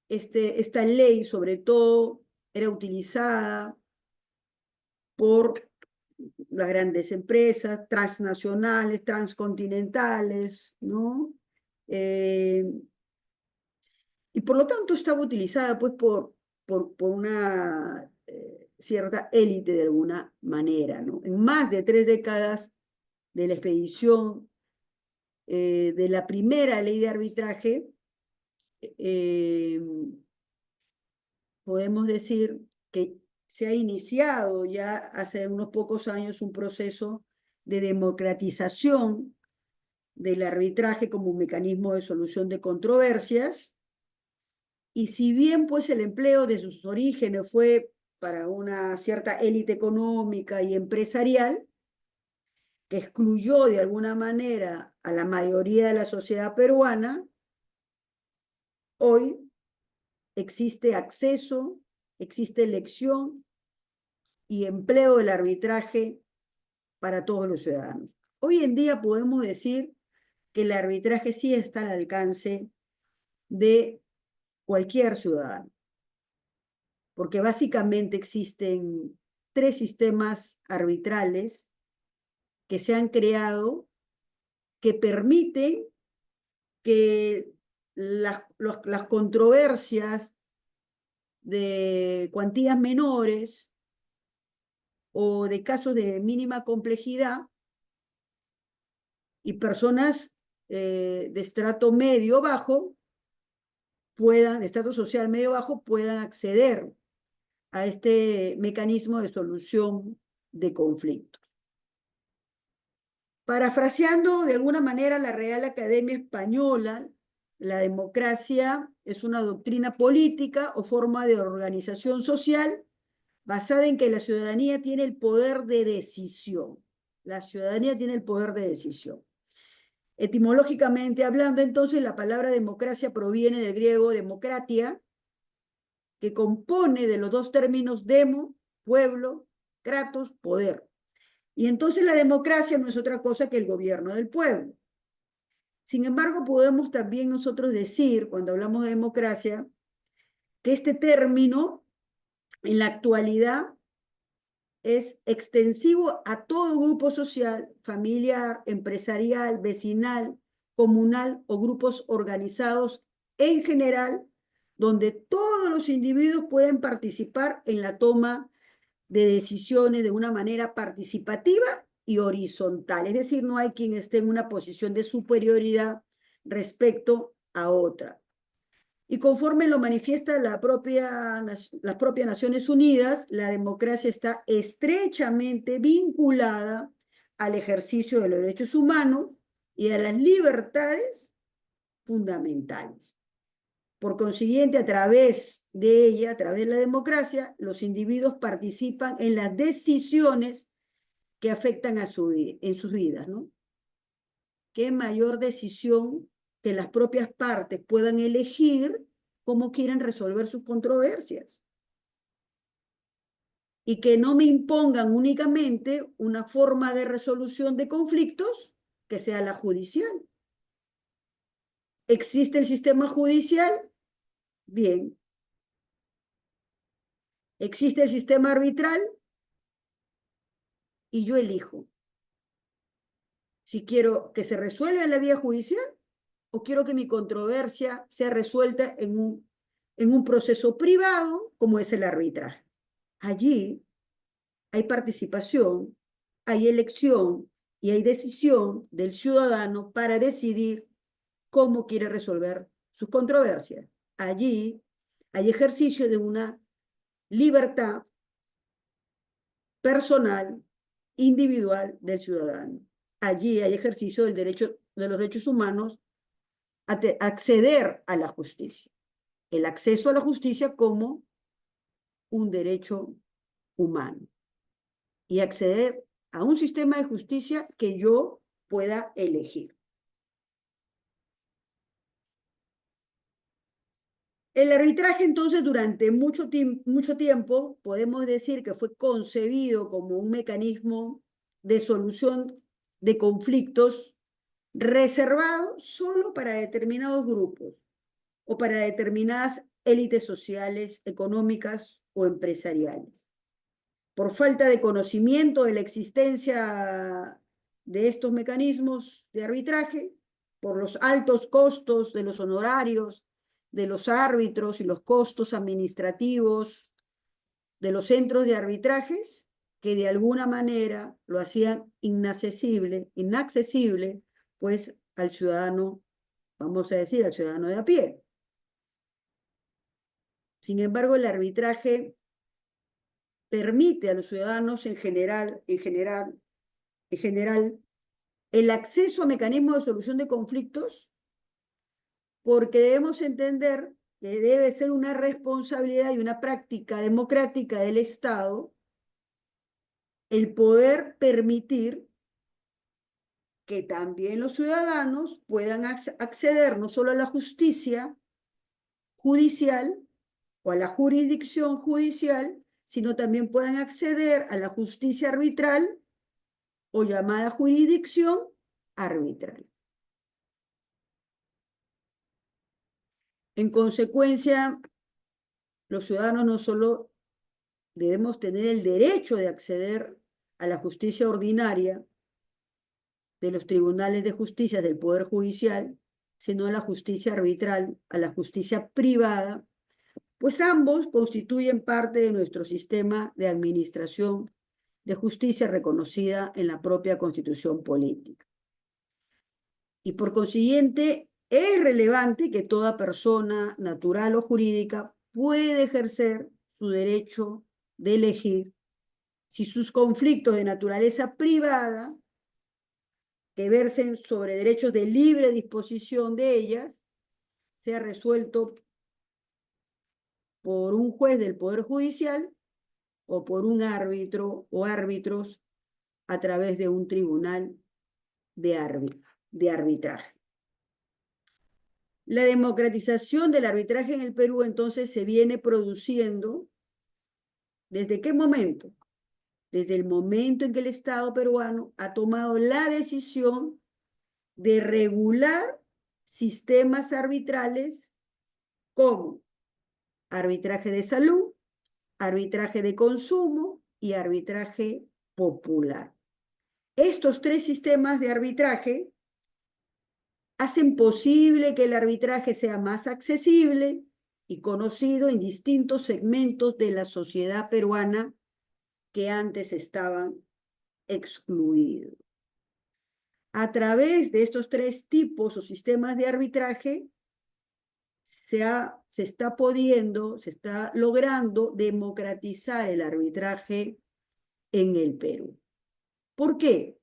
esta ley sobre todo era utilizada por las grandes empresas transnacionales, transcontinentales, ¿no? Y por lo tanto estaba utilizada pues por una cierta élite de alguna manera, ¿no? En más de 3 décadas de la expedición de la primera ley de arbitraje, podemos decir que se ha iniciado ya hace unos pocos años un proceso de democratización del arbitraje como un mecanismo de solución de controversias. Y si bien pues el empleo de sus orígenes fue para una cierta élite económica y empresarial, que excluyó de alguna manera a la mayoría de la sociedad peruana, hoy existe acceso, existe elección y empleo del arbitraje para todos los ciudadanos. Hoy en día podemos decir que el arbitraje sí está al alcance de cualquier ciudadano, porque básicamente existen 3 sistemas arbitrales que se han creado que permiten que las controversias de cuantías menores o de casos de mínima complejidad y personas de estrato medio bajo de estrato social medio bajo, puedan acceder a este mecanismo de solución de conflictos. Parafraseando de alguna manera la Real Academia Española, la democracia es una doctrina política o forma de organización social basada en que la ciudadanía tiene el poder de decisión. La ciudadanía tiene el poder de decisión. Etimológicamente hablando, entonces, la palabra democracia proviene del griego demokratia, que compone de los 2 términos demo, pueblo, kratos, poder. Y entonces la democracia no es otra cosa que el gobierno del pueblo. Sin embargo, podemos también nosotros decir, cuando hablamos de democracia, que este término en la actualidad es extensivo a todo grupo social, familiar, empresarial, vecinal, comunal o grupos organizados en general, donde todos los individuos pueden participar en la toma de decisiones de una manera participativa y horizontal, es decir, no hay quien esté en una posición de superioridad respecto a otra. Y conforme lo manifiesta las propias Naciones Unidas, la democracia está estrechamente vinculada al ejercicio de los derechos humanos y a las libertades fundamentales. Por consiguiente, a través de ella, a través de la democracia, los individuos participan en las decisiones que afectan a en sus vidas, ¿no? ¿Qué mayor decisión que las propias partes puedan elegir cómo quieren resolver sus controversias? Y que no me impongan únicamente una forma de resolución de conflictos que sea la judicial. ¿Existe el sistema judicial? Bien. ¿Existe el sistema arbitral? Y yo elijo si quiero que se resuelva en la vía judicial o quiero que mi controversia sea resuelta en un proceso privado como es el arbitraje. Allí hay participación, hay elección y hay decisión del ciudadano para decidir cómo quiere resolver sus controversias. Allí hay ejercicio de una libertad personal, individual del ciudadano. Allí hay ejercicio del derecho de los derechos humanos a acceder a la justicia. El acceso a la justicia como un derecho humano y acceder a un sistema de justicia que yo pueda elegir. El arbitraje, entonces, durante mucho tiempo, podemos decir que fue concebido como un mecanismo de solución de conflictos reservado solo para determinados grupos o para determinadas élites sociales, económicas o empresariales. Por falta de conocimiento de la existencia de estos mecanismos de arbitraje, por los altos costos de los honorarios de los árbitros y los costos administrativos de los centros de arbitrajes, que de alguna manera lo hacían inaccesible, pues al ciudadano, vamos a decir, al ciudadano de a pie. Sin embargo, el arbitraje permite a los ciudadanos en general, el acceso a mecanismos de solución de conflictos, porque debemos entender que debe ser una responsabilidad y una práctica democrática del Estado el poder permitir que también los ciudadanos puedan acceder no solo a la justicia judicial o a la jurisdicción judicial, sino también puedan acceder a la justicia arbitral o llamada jurisdicción arbitral. En consecuencia, los ciudadanos no solo debemos tener el derecho de acceder a la justicia ordinaria de los tribunales de justicia del Poder Judicial, sino a la justicia arbitral, a la justicia privada, pues ambos constituyen parte de nuestro sistema de administración de justicia reconocida en la propia Constitución política. Y por consiguiente, es relevante que toda persona natural o jurídica puede ejercer su derecho de elegir si sus conflictos de naturaleza privada, que versen sobre derechos de libre disposición de ellas, sea resuelto por un juez del Poder Judicial o por un árbitro o árbitros a través de un tribunal de arbitraje. La democratización del arbitraje en el Perú entonces se viene produciendo. ¿Desde qué momento? Desde el momento en que el Estado peruano ha tomado la decisión de regular sistemas arbitrales como arbitraje de salud, arbitraje de consumo y arbitraje popular. Estos tres sistemas de arbitraje hacen posible que el arbitraje sea más accesible y conocido en distintos segmentos de la sociedad peruana que antes estaban excluido. A través de estos tres tipos o sistemas de arbitraje, se está logrando democratizar el arbitraje en el Perú. ¿Por qué?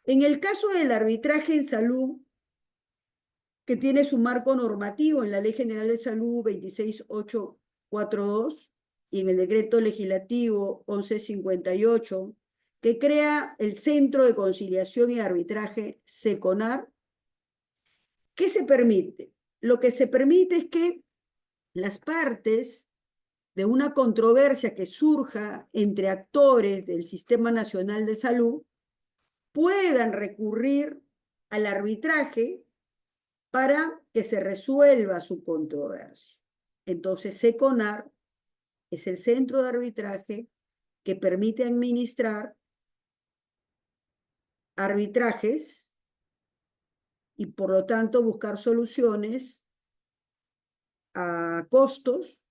En el caso del arbitraje en salud, que tiene su marco normativo en la Ley General de Salud 26842 y en el Decreto Legislativo 1158, que crea el Centro de Conciliación y Arbitraje, SECONAR, ¿qué se permite? Lo que se permite es que las partes de una controversia que surja entre actores del Sistema Nacional de Salud puedan recurrir al arbitraje para que se resuelva su controversia. Entonces, SECONAR es el centro de arbitraje que permite administrar arbitrajes y, por lo tanto, buscar soluciones a costos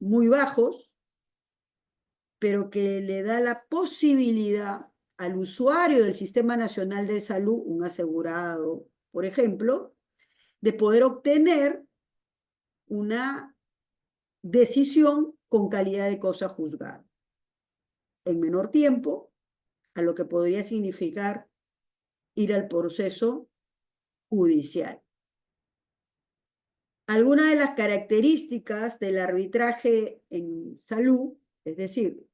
muy bajos, pero que le da la posibilidad al usuario del Sistema Nacional de Salud, un asegurado, por ejemplo, de poder obtener una decisión con calidad de cosa juzgada en menor tiempo a lo que podría significar ir al proceso judicial. Algunas de las características del arbitraje en salud, es decir,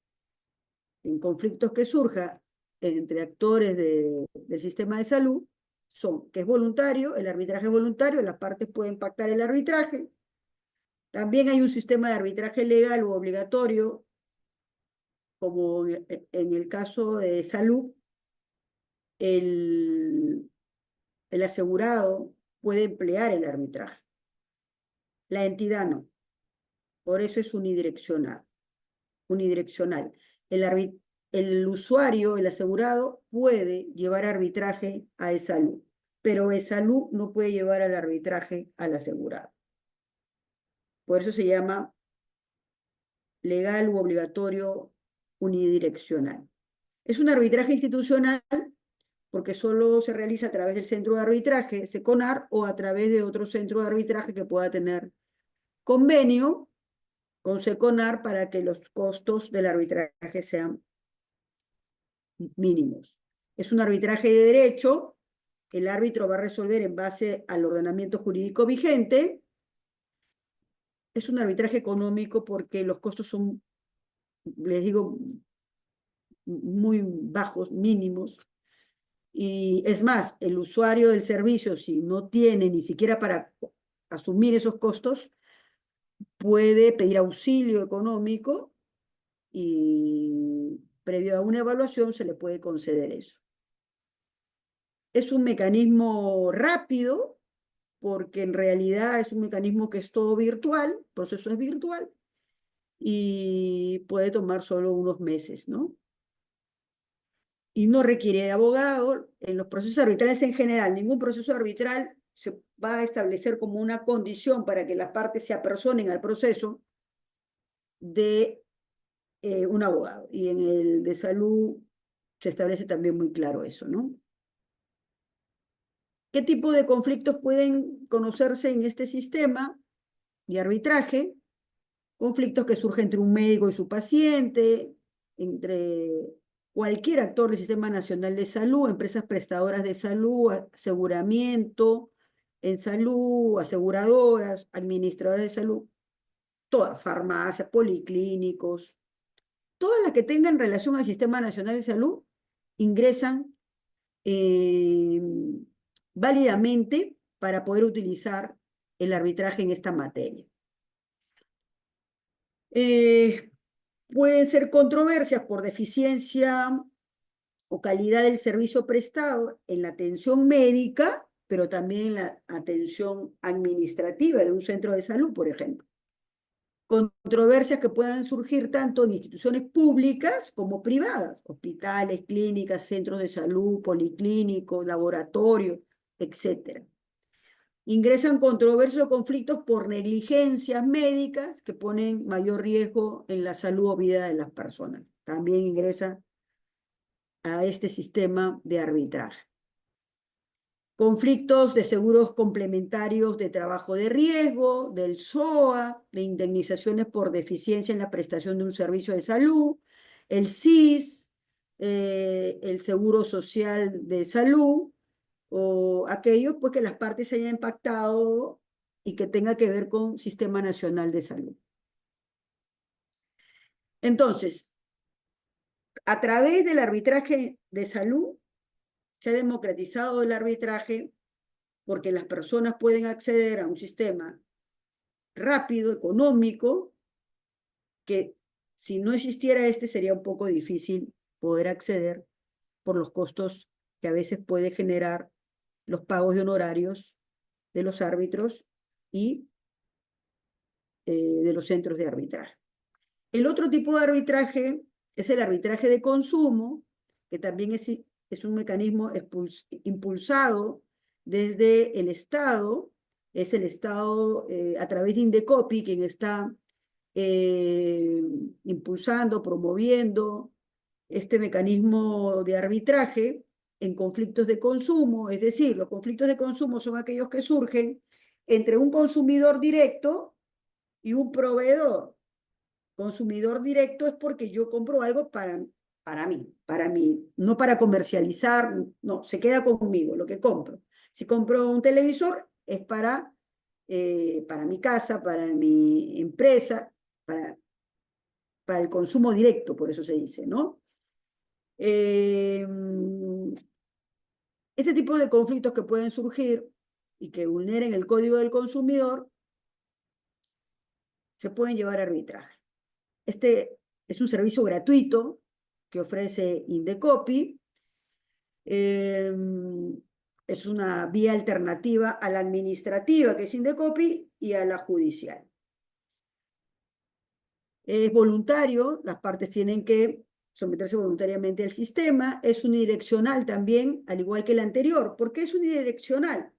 en conflictos que surjan entre actores del sistema de salud, son que es voluntario, el arbitraje es voluntario, las partes pueden pactar el arbitraje. También hay un sistema de arbitraje legal o obligatorio, como en el caso de salud, el asegurado puede emplear el arbitraje. La entidad no. Por eso es unidireccional. El usuario, el asegurado, puede llevar arbitraje a e-salud, pero e-salud no puede llevar al arbitraje al asegurado. Por eso se llama legal u obligatorio unidireccional. Es un arbitraje institucional porque solo se realiza a través del centro de arbitraje, SECONAR, o a través de otro centro de arbitraje que pueda tener convenio con SECONAR para que los costos del arbitraje sean mínimos. Es un arbitraje de derecho, el árbitro va a resolver en base al ordenamiento jurídico vigente. Es un arbitraje económico porque los costos son, les digo, muy bajos, mínimos. Y es más, el usuario del servicio, si no tiene ni siquiera para asumir esos costos, puede pedir auxilio económico y previo a una evaluación se le puede conceder eso. Es un mecanismo rápido porque en realidad es un mecanismo que es todo virtual, el proceso es virtual y puede tomar solo unos meses, ¿no? Y no requiere de abogado. En los procesos arbitrales en general, ningún proceso arbitral se va a establecer como una condición para que las partes se apersonen al proceso de un abogado. Y en el de salud se establece también muy claro eso, ¿no? ¿Qué tipo de conflictos pueden conocerse en este sistema de arbitraje? Conflictos que surgen entre un médico y su paciente, entre cualquier actor del Sistema Nacional de Salud, empresas prestadoras de salud, aseguramiento en salud, aseguradoras, administradoras de salud, todas, farmacias, policlínicos, todas las que tengan relación al Sistema Nacional de Salud ingresan válidamente para poder utilizar el arbitraje en esta materia. Pueden ser controversias por deficiencia o calidad del servicio prestado en la atención médica, pero también en la atención administrativa de un centro de salud, por ejemplo. Controversias que puedan surgir tanto en instituciones públicas como privadas, hospitales, clínicas, centros de salud, policlínicos, laboratorios, etc. Ingresan controversias o conflictos por negligencias médicas que ponen mayor riesgo en la salud o vida de las personas. También ingresa a este sistema de arbitraje. Conflictos de seguros complementarios de trabajo de riesgo, del SOA, de indemnizaciones por deficiencia en la prestación de un servicio de salud, el SIS, el Seguro Social de Salud, o aquellos pues, que las partes se hayan pactado y que tenga que ver con Sistema Nacional de Salud. Entonces, a través del arbitraje de salud, se ha democratizado el arbitraje porque las personas pueden acceder a un sistema rápido, económico, que si no existiera este sería un poco difícil poder acceder por los costos que a veces puede generar los pagos de honorarios de los árbitros y de los centros de arbitraje. El otro tipo de arbitraje es el arbitraje de consumo, que también es un mecanismo impulsado desde el Estado. Es el Estado a través de Indecopi quien está impulsando, promoviendo este mecanismo de arbitraje en conflictos de consumo. Es decir, los conflictos de consumo son aquellos que surgen entre un consumidor directo y un proveedor. Consumidor directo es porque yo compro algo para mí, no para comercializar, no, se queda conmigo lo que compro. Si compro un televisor es para mi casa, para mi empresa, para el consumo directo, por eso se dice, ¿no? Este tipo de conflictos que pueden surgir y que vulneren el Código del Consumidor se pueden llevar a arbitraje. Este es un servicio gratuito que ofrece Indecopi. Es una vía alternativa a la administrativa, que es Indecopi, y a la judicial. Es voluntario, las partes tienen que someterse voluntariamente al sistema. Es unidireccional también, al igual que el anterior. ¿Por qué es unidireccional?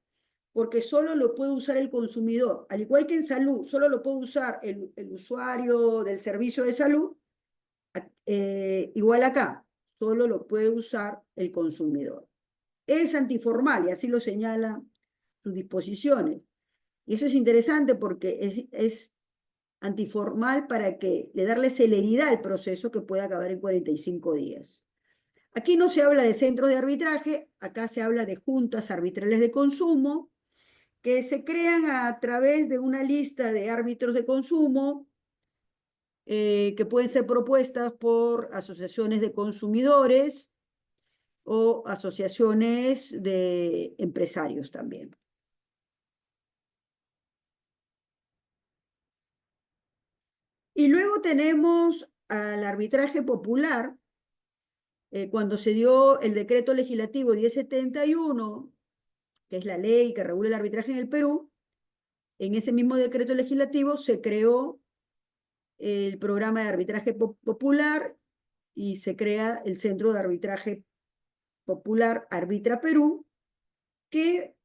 Porque solo lo puede usar el consumidor. Al igual que en salud, solo lo puede usar el usuario del servicio de salud. Igual acá, solo lo puede usar el consumidor. Es antiformal y así lo señalan sus disposiciones. Y eso es interesante porque es antiformal para que le darle celeridad al proceso que puede acabar en 45 días. Aquí no se habla de centros de arbitraje, acá se habla de juntas arbitrales de consumo que se crean a través de una lista de árbitros de consumo que pueden ser propuestas por asociaciones de consumidores o asociaciones de empresarios también. Y luego tenemos al arbitraje popular, cuando se dio el decreto legislativo 1071, que es la ley que regula el arbitraje en el Perú. En ese mismo decreto legislativo se creó el programa de arbitraje popular y se crea el Centro de Arbitraje Popular Arbitra Perú, que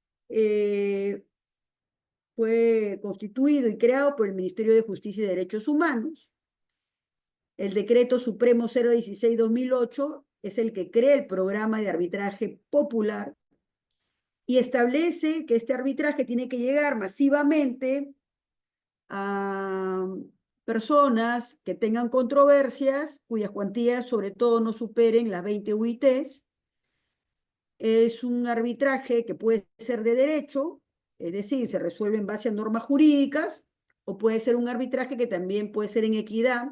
fue constituido y creado por el Ministerio de Justicia y Derechos Humanos. El Decreto Supremo 016-2008 es el que crea el programa de arbitraje popular y establece que este arbitraje tiene que llegar masivamente a personas que tengan controversias cuyas cuantías sobre todo no superen las 20 UITs. Es un arbitraje que puede ser de derecho, es decir, se resuelve en base a normas jurídicas, o puede ser un arbitraje que también puede ser en equidad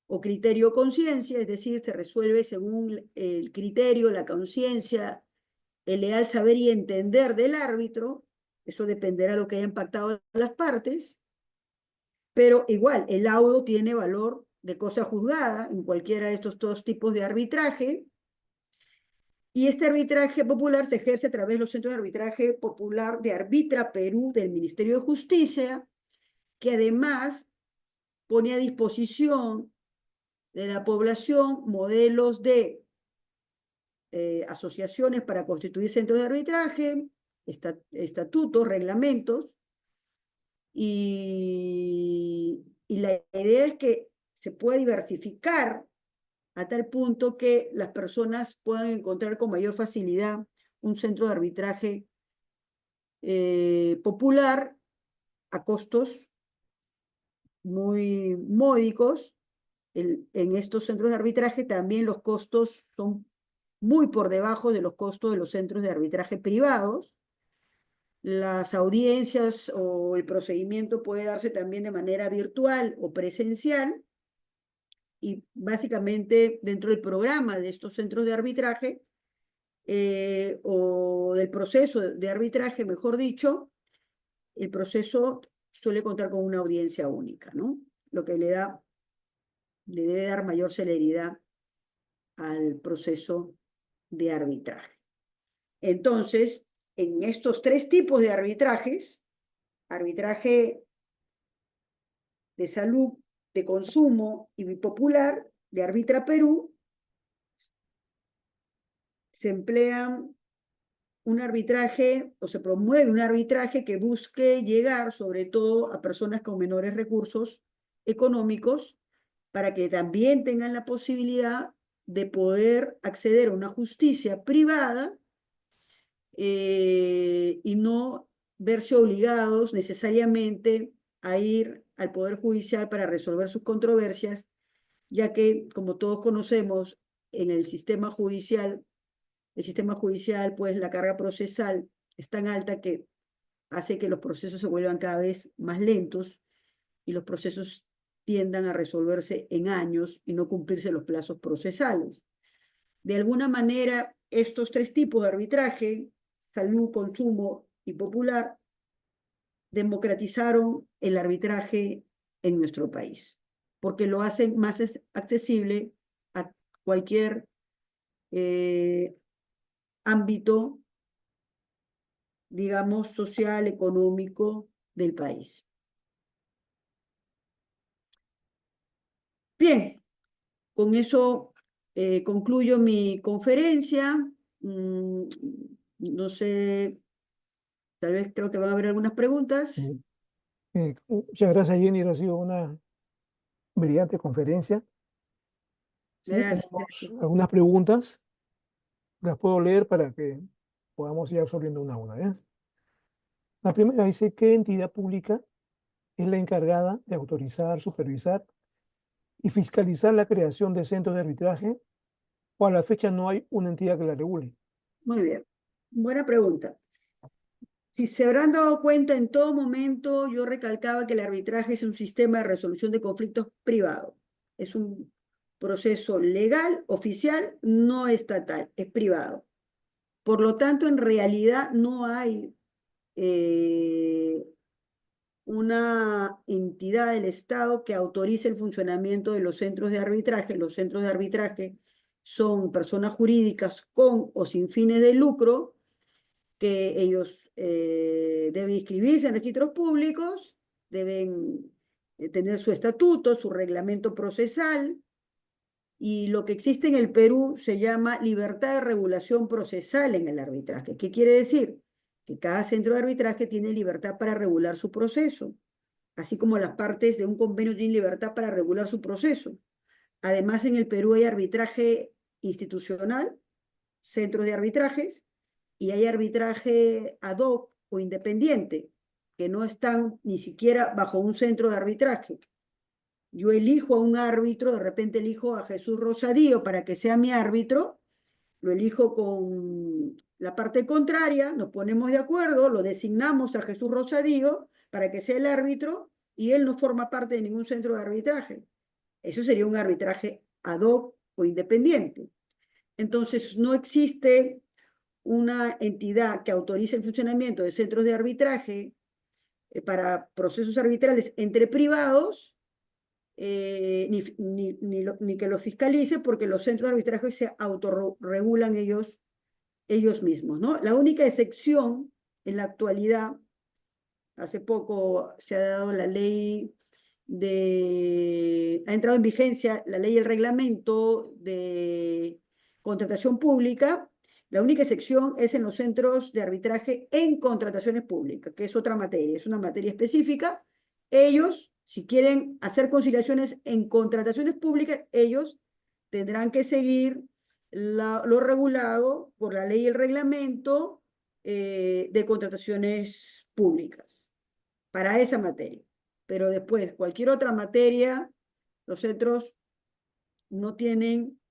o criterio o conciencia, es decir, se resuelve según el criterio, la conciencia, el leal saber y entender del árbitro. Eso dependerá de lo que hayan pactado las partes, pero igual, el laudo tiene valor de cosa juzgada en cualquiera de estos dos tipos de arbitraje. Y este arbitraje popular se ejerce a través de los centros de arbitraje popular de Arbitra Perú del Ministerio de Justicia, que además pone a disposición de la población modelos de asociaciones para constituir centros de arbitraje, estatutos, reglamentos, y la idea es que se pueda diversificar a tal punto que las personas puedan encontrar con mayor facilidad un centro de arbitraje popular a costos muy módicos. En estos centros de arbitraje también los costos son muy por debajo de los costos de los centros de arbitraje privados. Las audiencias o el procedimiento puede darse también de manera virtual o presencial, y básicamente dentro del programa de estos centros de arbitraje o del proceso de arbitraje, mejor dicho, el proceso suele contar con una audiencia única, ¿no? Lo que le debe dar mayor celeridad al proceso de arbitraje. Entonces, en estos tres tipos de arbitrajes, arbitraje de salud, de consumo y bipopular, de Arbitra Perú, se emplean un arbitraje o se promueve un arbitraje que busque llegar sobre todo a personas con menores recursos económicos para que también tengan la posibilidad de poder acceder a una justicia privada y no verse obligados necesariamente a ir al Poder Judicial para resolver sus controversias, ya que, como todos conocemos, en el sistema judicial, pues la carga procesal es tan alta que hace que los procesos se vuelvan cada vez más lentos y los procesos tiendan a resolverse en años y no cumplirse los plazos procesales. De alguna manera, estos tres tipos de arbitraje, salud, consumo y popular, democratizaron el arbitraje en nuestro país, porque lo hacen más accesible a cualquier ámbito, digamos, social, económico del país. Bien, con eso concluyo mi conferencia. No sé, tal vez creo que van a haber algunas preguntas. Muchas gracias, Jenny. Ha sido una brillante conferencia. Sí, Gracias, tenemos gracias. algunas preguntas. Las puedo leer para que podamos ir absorbiendo una a una, ¿eh? La primera dice: ¿qué entidad pública es la encargada de autorizar, supervisar y fiscalizar la creación de centros de arbitraje, o a la fecha no hay una entidad que la regule? Muy bien. Buena pregunta. Si se habrán dado cuenta, en todo momento yo recalcaba que el arbitraje es un sistema de resolución de conflictos privado. Es un proceso legal, oficial, no estatal, es privado. Por lo tanto, en realidad no hay una entidad del Estado que autorice el funcionamiento de los centros de arbitraje. Los centros de arbitraje son personas jurídicas con o sin fines de lucro, que ellos deben inscribirse en registros públicos, deben tener su estatuto, su reglamento procesal, y lo que existe en el Perú se llama libertad de regulación procesal en el arbitraje. ¿Qué quiere decir? Que cada centro de arbitraje tiene libertad para regular su proceso, así como las partes de un convenio tienen libertad para regular su proceso. Además, en el Perú hay arbitraje institucional, centros de arbitrajes, y hay arbitraje ad hoc o independiente, que no están ni siquiera bajo un centro de arbitraje. Yo elijo a un árbitro, de repente elijo a Jesús Rosadío para que sea mi árbitro, lo elijo con la parte contraria, nos ponemos de acuerdo, lo designamos a Jesús Rosadío para que sea el árbitro y él no forma parte de ningún centro de arbitraje. Eso sería un arbitraje ad hoc o independiente. Entonces, no existe una entidad que autorice el funcionamiento de centros de arbitraje para procesos arbitrales entre privados, ni que lo fiscalice, porque los centros de arbitraje se autorregulan ellos mismos, ¿no? La única excepción en la actualidad, hace poco se ha dado la ley ha entrado en vigencia la ley y el reglamento de contratación pública. La única excepción es en los centros de arbitraje en contrataciones públicas, que es otra materia, es una materia específica. Ellos, si quieren hacer conciliaciones en contrataciones públicas, ellos tendrán que seguir lo regulado por la ley y el reglamento de contrataciones públicas para esa materia. Pero después, cualquier otra materia, los centros no tienen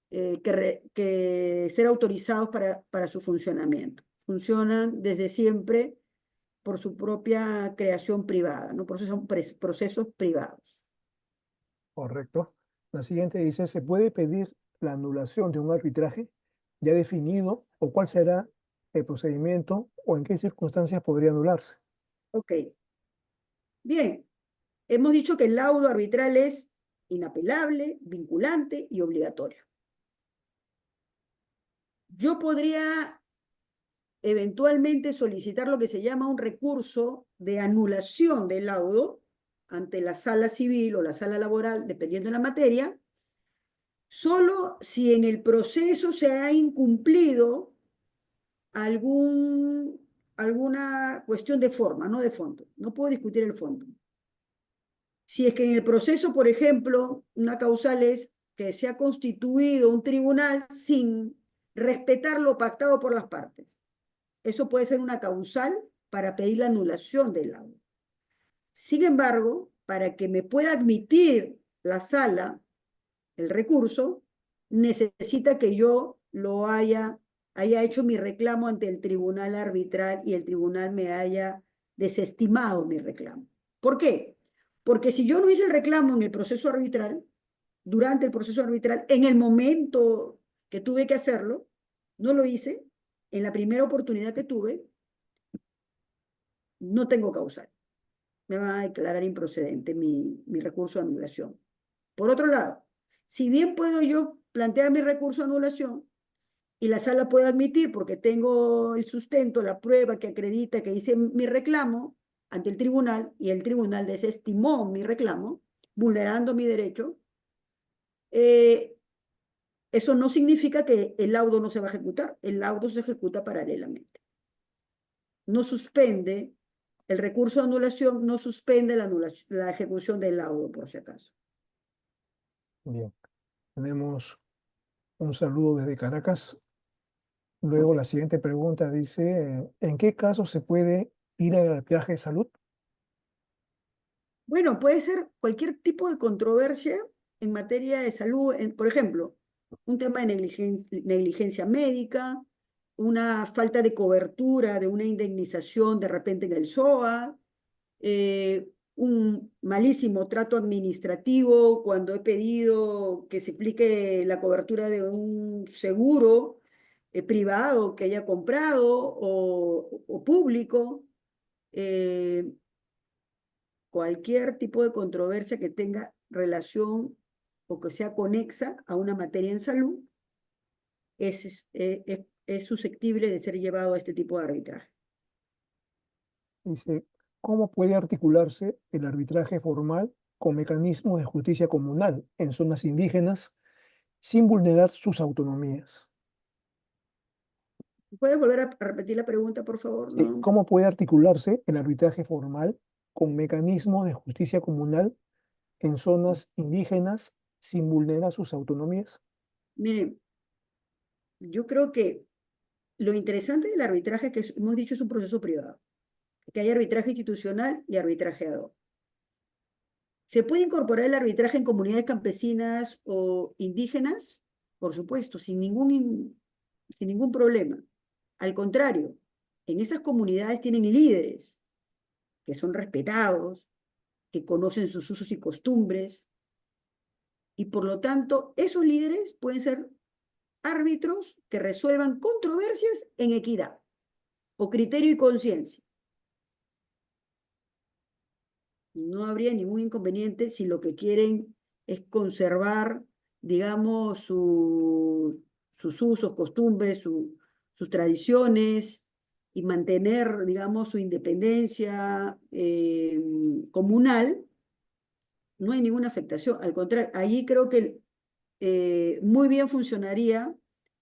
que ser autorizados para su funcionamiento. Funcionan desde siempre por su propia creación privada, ¿no? Procesos privados. Correcto. La siguiente dice, ¿se puede pedir la anulación de un arbitraje ya definido o cuál será el procedimiento o en qué circunstancias podría anularse? Ok. Bien, hemos dicho que el laudo arbitral es inapelable, vinculante y obligatorio. Yo podría eventualmente solicitar lo que se llama un recurso de anulación del laudo ante la sala civil o la sala laboral, dependiendo de la materia, solo si en el proceso se ha incumplido alguna cuestión de forma, no de fondo. No puedo discutir el fondo. Si es que en el proceso, por ejemplo, una causal es que se ha constituido un tribunal sin respetar lo pactado por las partes. Eso puede ser una causal para pedir la anulación del laudo. Sin embargo, para que me pueda admitir la sala el recurso, necesita que yo haya hecho mi reclamo ante el tribunal arbitral y el tribunal me haya desestimado mi reclamo. ¿Por qué? Porque si yo no hice el reclamo en el proceso arbitral, durante el proceso arbitral, en el momento que tuve que hacerlo, no lo hice, en la primera oportunidad que tuve, no tengo causal. Me van a declarar improcedente mi recurso de anulación. Por otro lado, si bien puedo yo plantear mi recurso de anulación y la sala puede admitir porque tengo el sustento, la prueba que acredita que hice mi reclamo ante el tribunal y el tribunal desestimó mi reclamo, vulnerando mi derecho, eso no significa que el laudo no se va a ejecutar. El laudo se ejecuta paralelamente. No suspende, el recurso de anulación no suspende la ejecución del laudo, por si acaso. Bien, tenemos un saludo desde Caracas. Luego la siguiente pregunta dice, ¿en qué caso se puede ir al arbitraje de salud? Bueno, puede ser cualquier tipo de controversia en materia de salud, por ejemplo, un tema de negligencia médica, una falta de cobertura de una indemnización de repente en el SOA, un malísimo trato administrativo cuando he pedido que se aplique la cobertura de un seguro privado que haya comprado o público. eh, Cualquier tipo de controversia que tenga relación o que sea conexa a una materia en salud es susceptible de ser llevado a este tipo de arbitraje. Dice, ¿cómo puede articularse el arbitraje formal con mecanismos de justicia comunal en zonas indígenas sin vulnerar sus autonomías? ¿Puedes volver a repetir la pregunta, por favor? Sí, No. ¿cómo puede articularse el arbitraje formal con mecanismos de justicia comunal en zonas indígenas sin vulnerar sus autonomías? Miren, yo creo que lo interesante del arbitraje es que hemos dicho es un proceso privado, que hay arbitraje institucional y arbitraje ad hoc. ¿Se puede incorporar el arbitraje en comunidades campesinas o indígenas? Por supuesto, sin ningún problema. Al contrario, en esas comunidades tienen líderes que son respetados, que conocen sus usos y costumbres, y por lo tanto, esos líderes pueden ser árbitros que resuelvan controversias en equidad o criterio y conciencia. No habría ningún inconveniente si lo que quieren es conservar, digamos, sus usos, costumbres, sus tradiciones y mantener, digamos, su independencia comunal. No hay ninguna afectación. Al contrario, allí creo que muy bien funcionaría,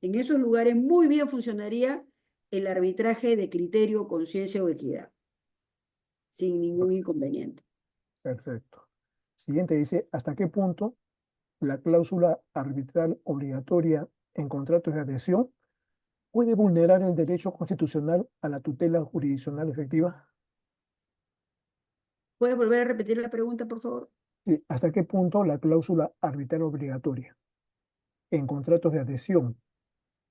en esos lugares muy bien funcionaría el arbitraje de criterio, conciencia o equidad, sin ningún inconveniente. Perfecto. Siguiente dice, ¿hasta qué punto la cláusula arbitral obligatoria en contratos de adhesión puede vulnerar el derecho constitucional a la tutela jurisdiccional efectiva? ¿Puedes volver a repetir la pregunta, por favor? ¿Hasta qué punto la cláusula arbitral obligatoria en contratos de adhesión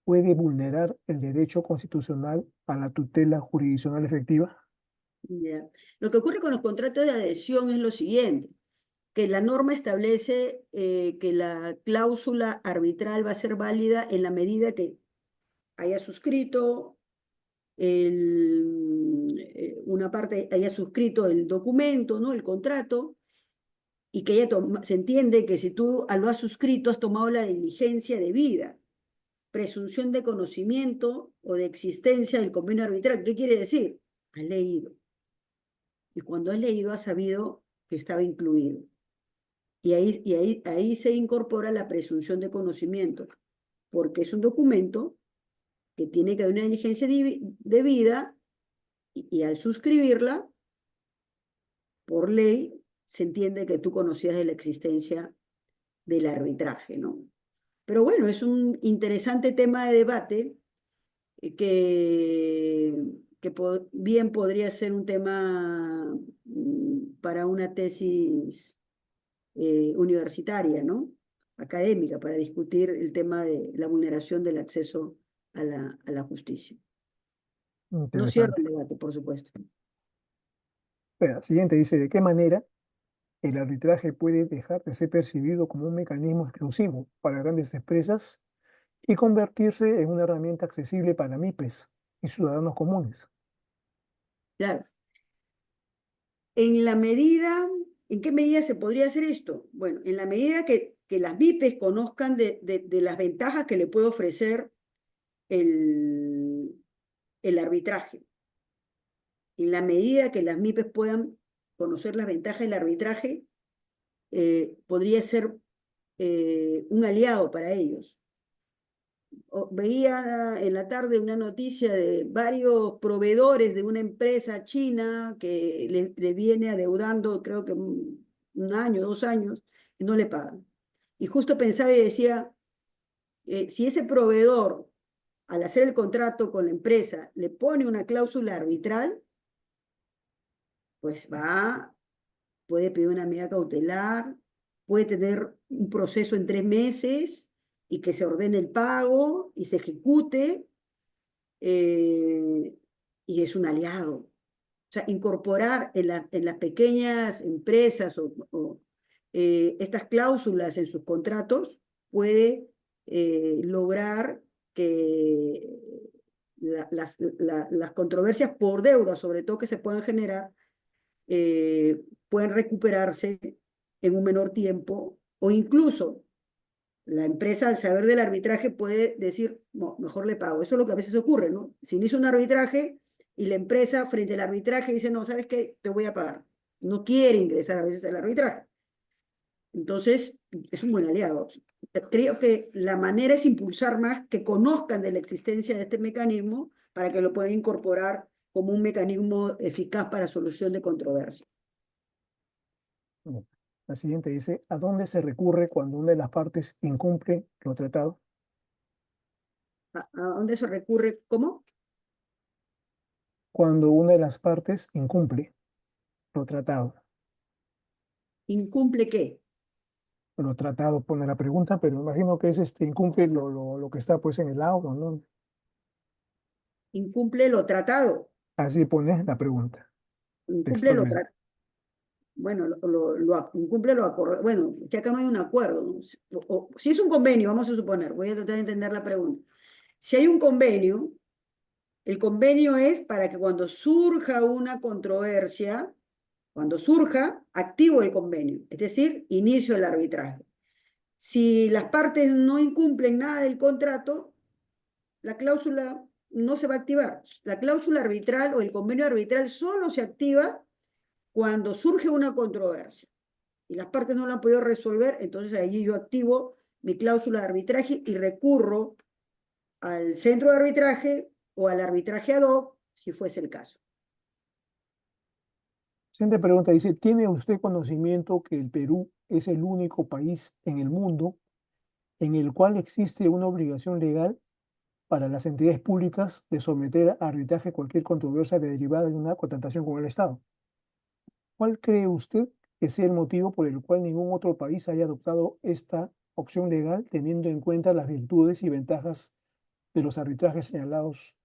puede vulnerar el derecho constitucional a la tutela jurisdiccional efectiva? Ya. Lo que ocurre con los contratos de adhesión es lo siguiente, que la norma establece que la cláusula arbitral va a ser válida en la medida que haya suscrito una parte, haya suscrito el documento, ¿no? El contrato, y que se entiende que si tú lo has suscrito, has tomado la diligencia debida, presunción de conocimiento o de existencia del convenio arbitral. ¿Qué quiere decir? Has leído. Y cuando has leído, has sabido que estaba incluido. Y ahí se incorpora la presunción de conocimiento, porque es un documento que tiene que haber una diligencia debida y al suscribirla, por ley, se entiende que tú conocías de la existencia del arbitraje, ¿no? Pero bueno, es un interesante tema de debate que bien podría ser un tema para una tesis universitaria, ¿no? Académica, para discutir el tema de la vulneración del acceso a la justicia. No cierro Interesante. el debate, por supuesto. Espera, siguiente dice, ¿de qué manera el arbitraje puede dejar de ser percibido como un mecanismo exclusivo para grandes empresas y convertirse en una herramienta accesible para MIPES y ciudadanos comunes? Claro. ¿En qué medida se podría hacer esto? Bueno, en la medida que las MIPES conozcan de las ventajas que le puede ofrecer el arbitraje. En la medida que las MIPES puedan conocer las ventajas del arbitraje, podría ser un aliado para ellos. Veía en la tarde una noticia de varios proveedores de una empresa china que le viene adeudando, creo que un año, 2 años, y no le pagan. Y justo pensaba y decía, si ese proveedor, al hacer el contrato con la empresa, le pone una cláusula arbitral, pues puede pedir una medida cautelar, puede tener un proceso en 3 meses y que se ordene el pago y se ejecute, eh, y es un aliado. O sea, incorporar en las pequeñas empresas estas cláusulas en sus contratos puede lograr que las controversias por deuda, sobre todo que se puedan generar, pueden recuperarse en un menor tiempo, o incluso la empresa al saber del arbitraje puede decir, no, mejor le pago. Eso es lo que a veces ocurre, ¿no? Se inicia un arbitraje y la empresa frente al arbitraje dice, no, ¿sabes qué? Te voy a pagar. No quiere ingresar a veces al arbitraje. Entonces, es un buen aliado. Creo que la manera es impulsar más que conozcan de la existencia de este mecanismo para que lo puedan incorporar como un mecanismo eficaz para solución de controversias. La siguiente dice, ¿a dónde se recurre cuando una de las partes incumple lo tratado? ¿A dónde se recurre? ¿Cómo? Cuando una de las partes incumple lo tratado. ¿Incumple qué? Lo tratado pone la pregunta, pero imagino que es incumple lo que está pues en el auto, ¿no? Incumple lo tratado. Así pone la pregunta, Incumple lo textualmente. tratado. Bueno, incumple lo acordado. Bueno, que acá no hay un acuerdo, ¿no? Si es un convenio, vamos a suponer, voy a tratar de entender la pregunta. Si hay un convenio, el convenio es para que cuando surja una controversia, cuando surja, activo el convenio, es decir, inicio el arbitraje. Si las partes no incumplen nada del contrato, la cláusula no se va a activar. La cláusula arbitral o el convenio arbitral solo se activa cuando surge una controversia y las partes no lo han podido resolver, entonces allí yo activo mi cláusula de arbitraje y recurro al centro de arbitraje o al arbitraje ad hoc, si fuese el caso. Siguiente pregunta dice, ¿tiene usted conocimiento que el Perú es el único país en el mundo en el cual existe una obligación legal para las entidades públicas de someter a arbitraje cualquier controversia derivada de una contratación con el Estado? ¿Cuál cree usted que sea el motivo por el cual ningún otro país haya adoptado esta opción legal teniendo en cuenta las virtudes y ventajas de los arbitrajes señalados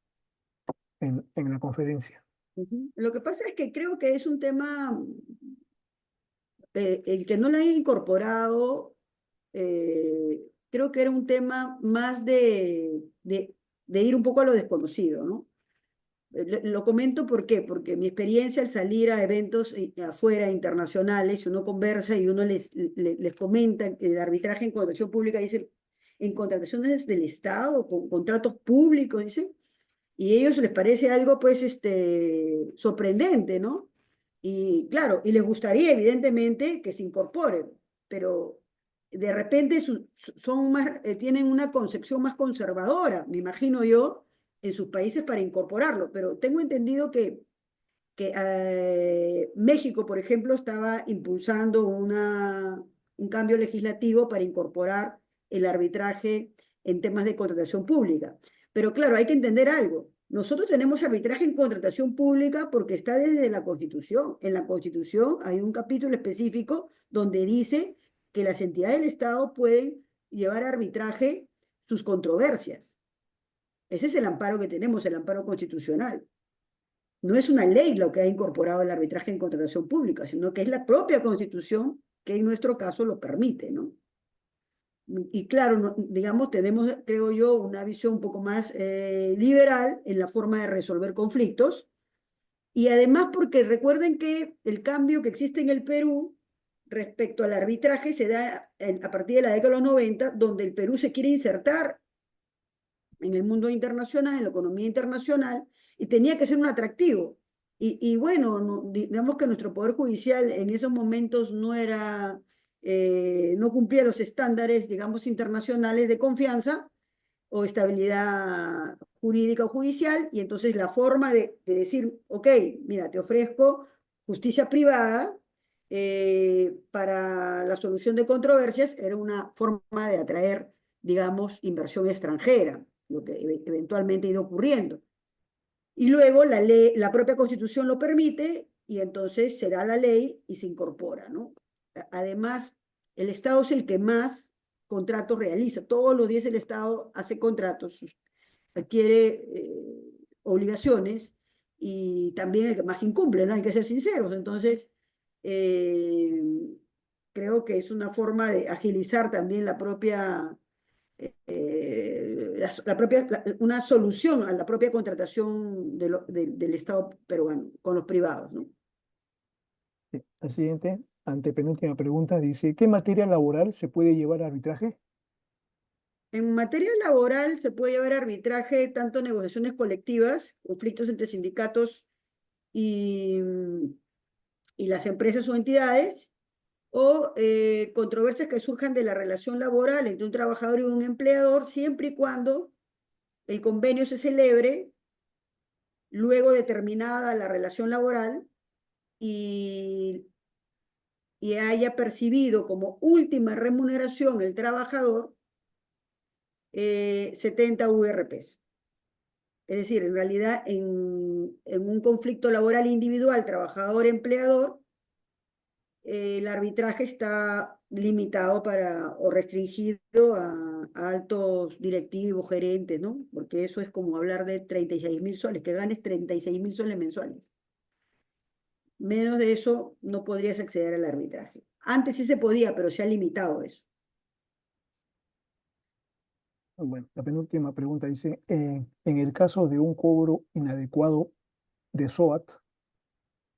en la conferencia? Ujú. Lo que pasa es que creo que es un tema, el que no lo haya incorporado, creo que era un tema más de ir un poco a lo desconocido, ¿no? Lo comento ¿por qué? Porque mi experiencia al salir a eventos afuera internacionales, uno conversa y uno les comenta el arbitraje en contratación pública, dice, en contrataciones del Estado, con contratos públicos, dice, y a ellos les parece algo pues sorprendente, ¿no? Y claro, y les gustaría evidentemente que se incorporen, pero de repente son más, tienen una concepción más conservadora, me imagino yo, en sus países para incorporarlo, pero tengo entendido que México, por ejemplo, estaba impulsando un cambio legislativo para incorporar el arbitraje en temas de contratación pública. Pero claro, hay que entender algo. Nosotros tenemos arbitraje en contratación pública porque está desde la Constitución. En la Constitución hay un capítulo específico donde dice que las entidades del Estado pueden llevar a arbitraje sus controversias. Ese es el amparo que tenemos, el amparo constitucional. No es una ley lo que ha incorporado el arbitraje en contratación pública, sino que es la propia Constitución que en nuestro caso lo permite, ¿no? Y claro, digamos, tenemos, creo yo, una visión un poco más liberal en la forma de resolver conflictos. Y además porque recuerden que el cambio que existe en el Perú respecto al arbitraje se da a partir de la década de los 90, donde el Perú se quiere insertar en el mundo internacional, en la economía internacional, y tenía que ser un atractivo. Y bueno, digamos que nuestro Poder Judicial en esos momentos no era, no cumplía los estándares, digamos, internacionales de confianza o estabilidad jurídica o judicial, y entonces la forma de decir, ok, mira, te ofrezco justicia privada para la solución de controversias, era una forma de atraer, digamos, inversión extranjera, lo que eventualmente ha ido ocurriendo. Y luego la ley, la propia Constitución lo permite y entonces se da la ley y se incorpora, ¿no? Además, el Estado es el que más contratos realiza. Todos los días el Estado hace contratos, adquiere obligaciones y también el que más incumple, ¿no? Hay que ser sinceros. Entonces, eh, creo que es una forma de agilizar también la propia una solución a la propia contratación del Estado peruano con los privados, ¿no? Sí. El siguiente, antepenúltima pregunta, dice, ¿qué materia laboral se puede llevar a arbitraje? En materia laboral se puede llevar a arbitraje tanto negociaciones colectivas, conflictos entre sindicatos y, y las empresas o entidades, o controversias que surjan de la relación laboral entre un trabajador y un empleador, siempre y cuando el convenio se celebre luego de terminada la relación laboral y, y haya percibido como última remuneración el trabajador 70 URPs. Es decir, en realidad en un conflicto laboral individual, trabajador-empleador, el arbitraje está limitado para, o restringido a altos directivos, gerentes, ¿no? Porque eso es como hablar de 36.000 soles, que ganes 36.000 soles mensuales. Menos de eso no podrías acceder al arbitraje. Antes sí se podía, pero se ha limitado eso. Bueno, la penúltima pregunta dice, en el caso de un cobro inadecuado de SOAT,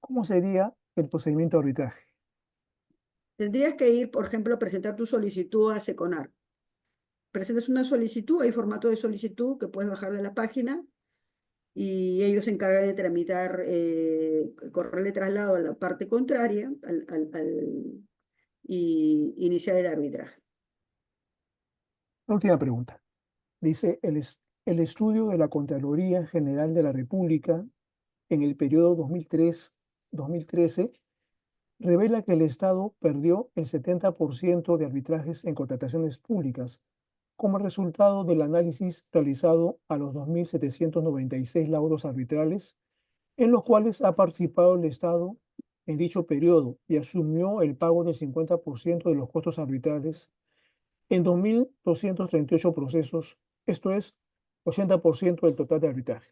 ¿cómo sería el procedimiento de arbitraje? Tendrías que ir, por ejemplo, a presentar tu solicitud a Seconar. Presentas una solicitud, hay formato de solicitud que puedes bajar de la página y ellos se encargan de tramitar, correrle traslado a la parte contraria y iniciar el arbitraje. La última pregunta. Dice, el estudio de la Contraloría General de la República en el periodo 2003-2013 revela que el Estado perdió el 70% de arbitrajes en contrataciones públicas como resultado del análisis realizado a los 2.796 laudos arbitrales en los cuales ha participado el Estado en dicho periodo y asumió el pago del 50% de los costos arbitrales en 2.238 procesos, esto es 80% del total de arbitraje.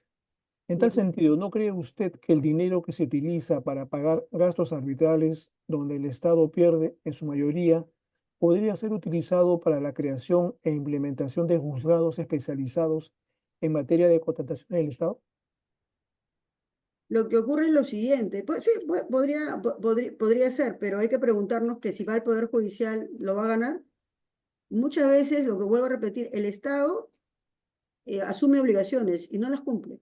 En tal Ujú. sentido, ¿no cree usted que el dinero que se utiliza para pagar gastos arbitrales, donde el Estado pierde en su mayoría, podría ser utilizado para la creación e implementación de juzgados especializados en materia de contratación del Estado? Lo que ocurre es lo siguiente, pues sí, podría ser, pero hay que preguntarnos que si va al Poder Judicial, ¿lo va a ganar? Muchas veces, lo que vuelvo a repetir, el Estado asume obligaciones y no las cumple.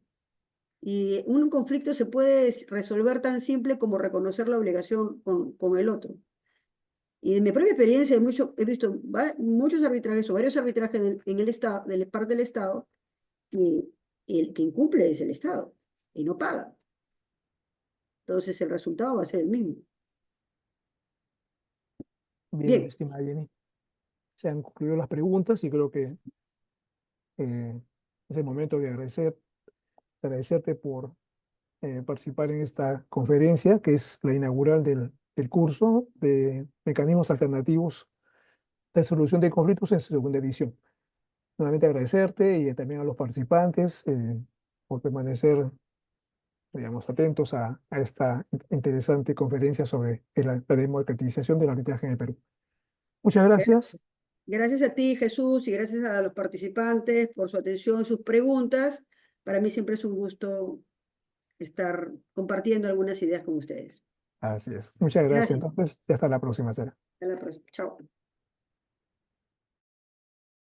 Y un conflicto se puede resolver tan simple como reconocer la obligación con el otro. Y en mi propia experiencia he visto muchos arbitrajes o varios arbitrajes en el Estado, de parte del Estado, y el que incumple es el Estado y no paga. Entonces el resultado va a ser el mismo. Bien, Bien, estimada Jenny, se han concluido las preguntas y creo que es el momento de agradecerte por participar en esta conferencia, que es la inaugural del curso de Mecanismos Alternativos de Solución de Conflictos en su segunda edición. Nuevamente agradecerte y también a los participantes por permanecer, digamos, atentos a esta interesante conferencia sobre la democratización del arbitraje en el Perú. Muchas gracias. gracias a ti, Jesús, y gracias a los participantes por su atención, sus preguntas. Para mí siempre es un gusto estar compartiendo algunas ideas con ustedes. Así es. Muchas gracias. Gracias. Entonces, y hasta la próxima, será. Hasta la próxima. Chao.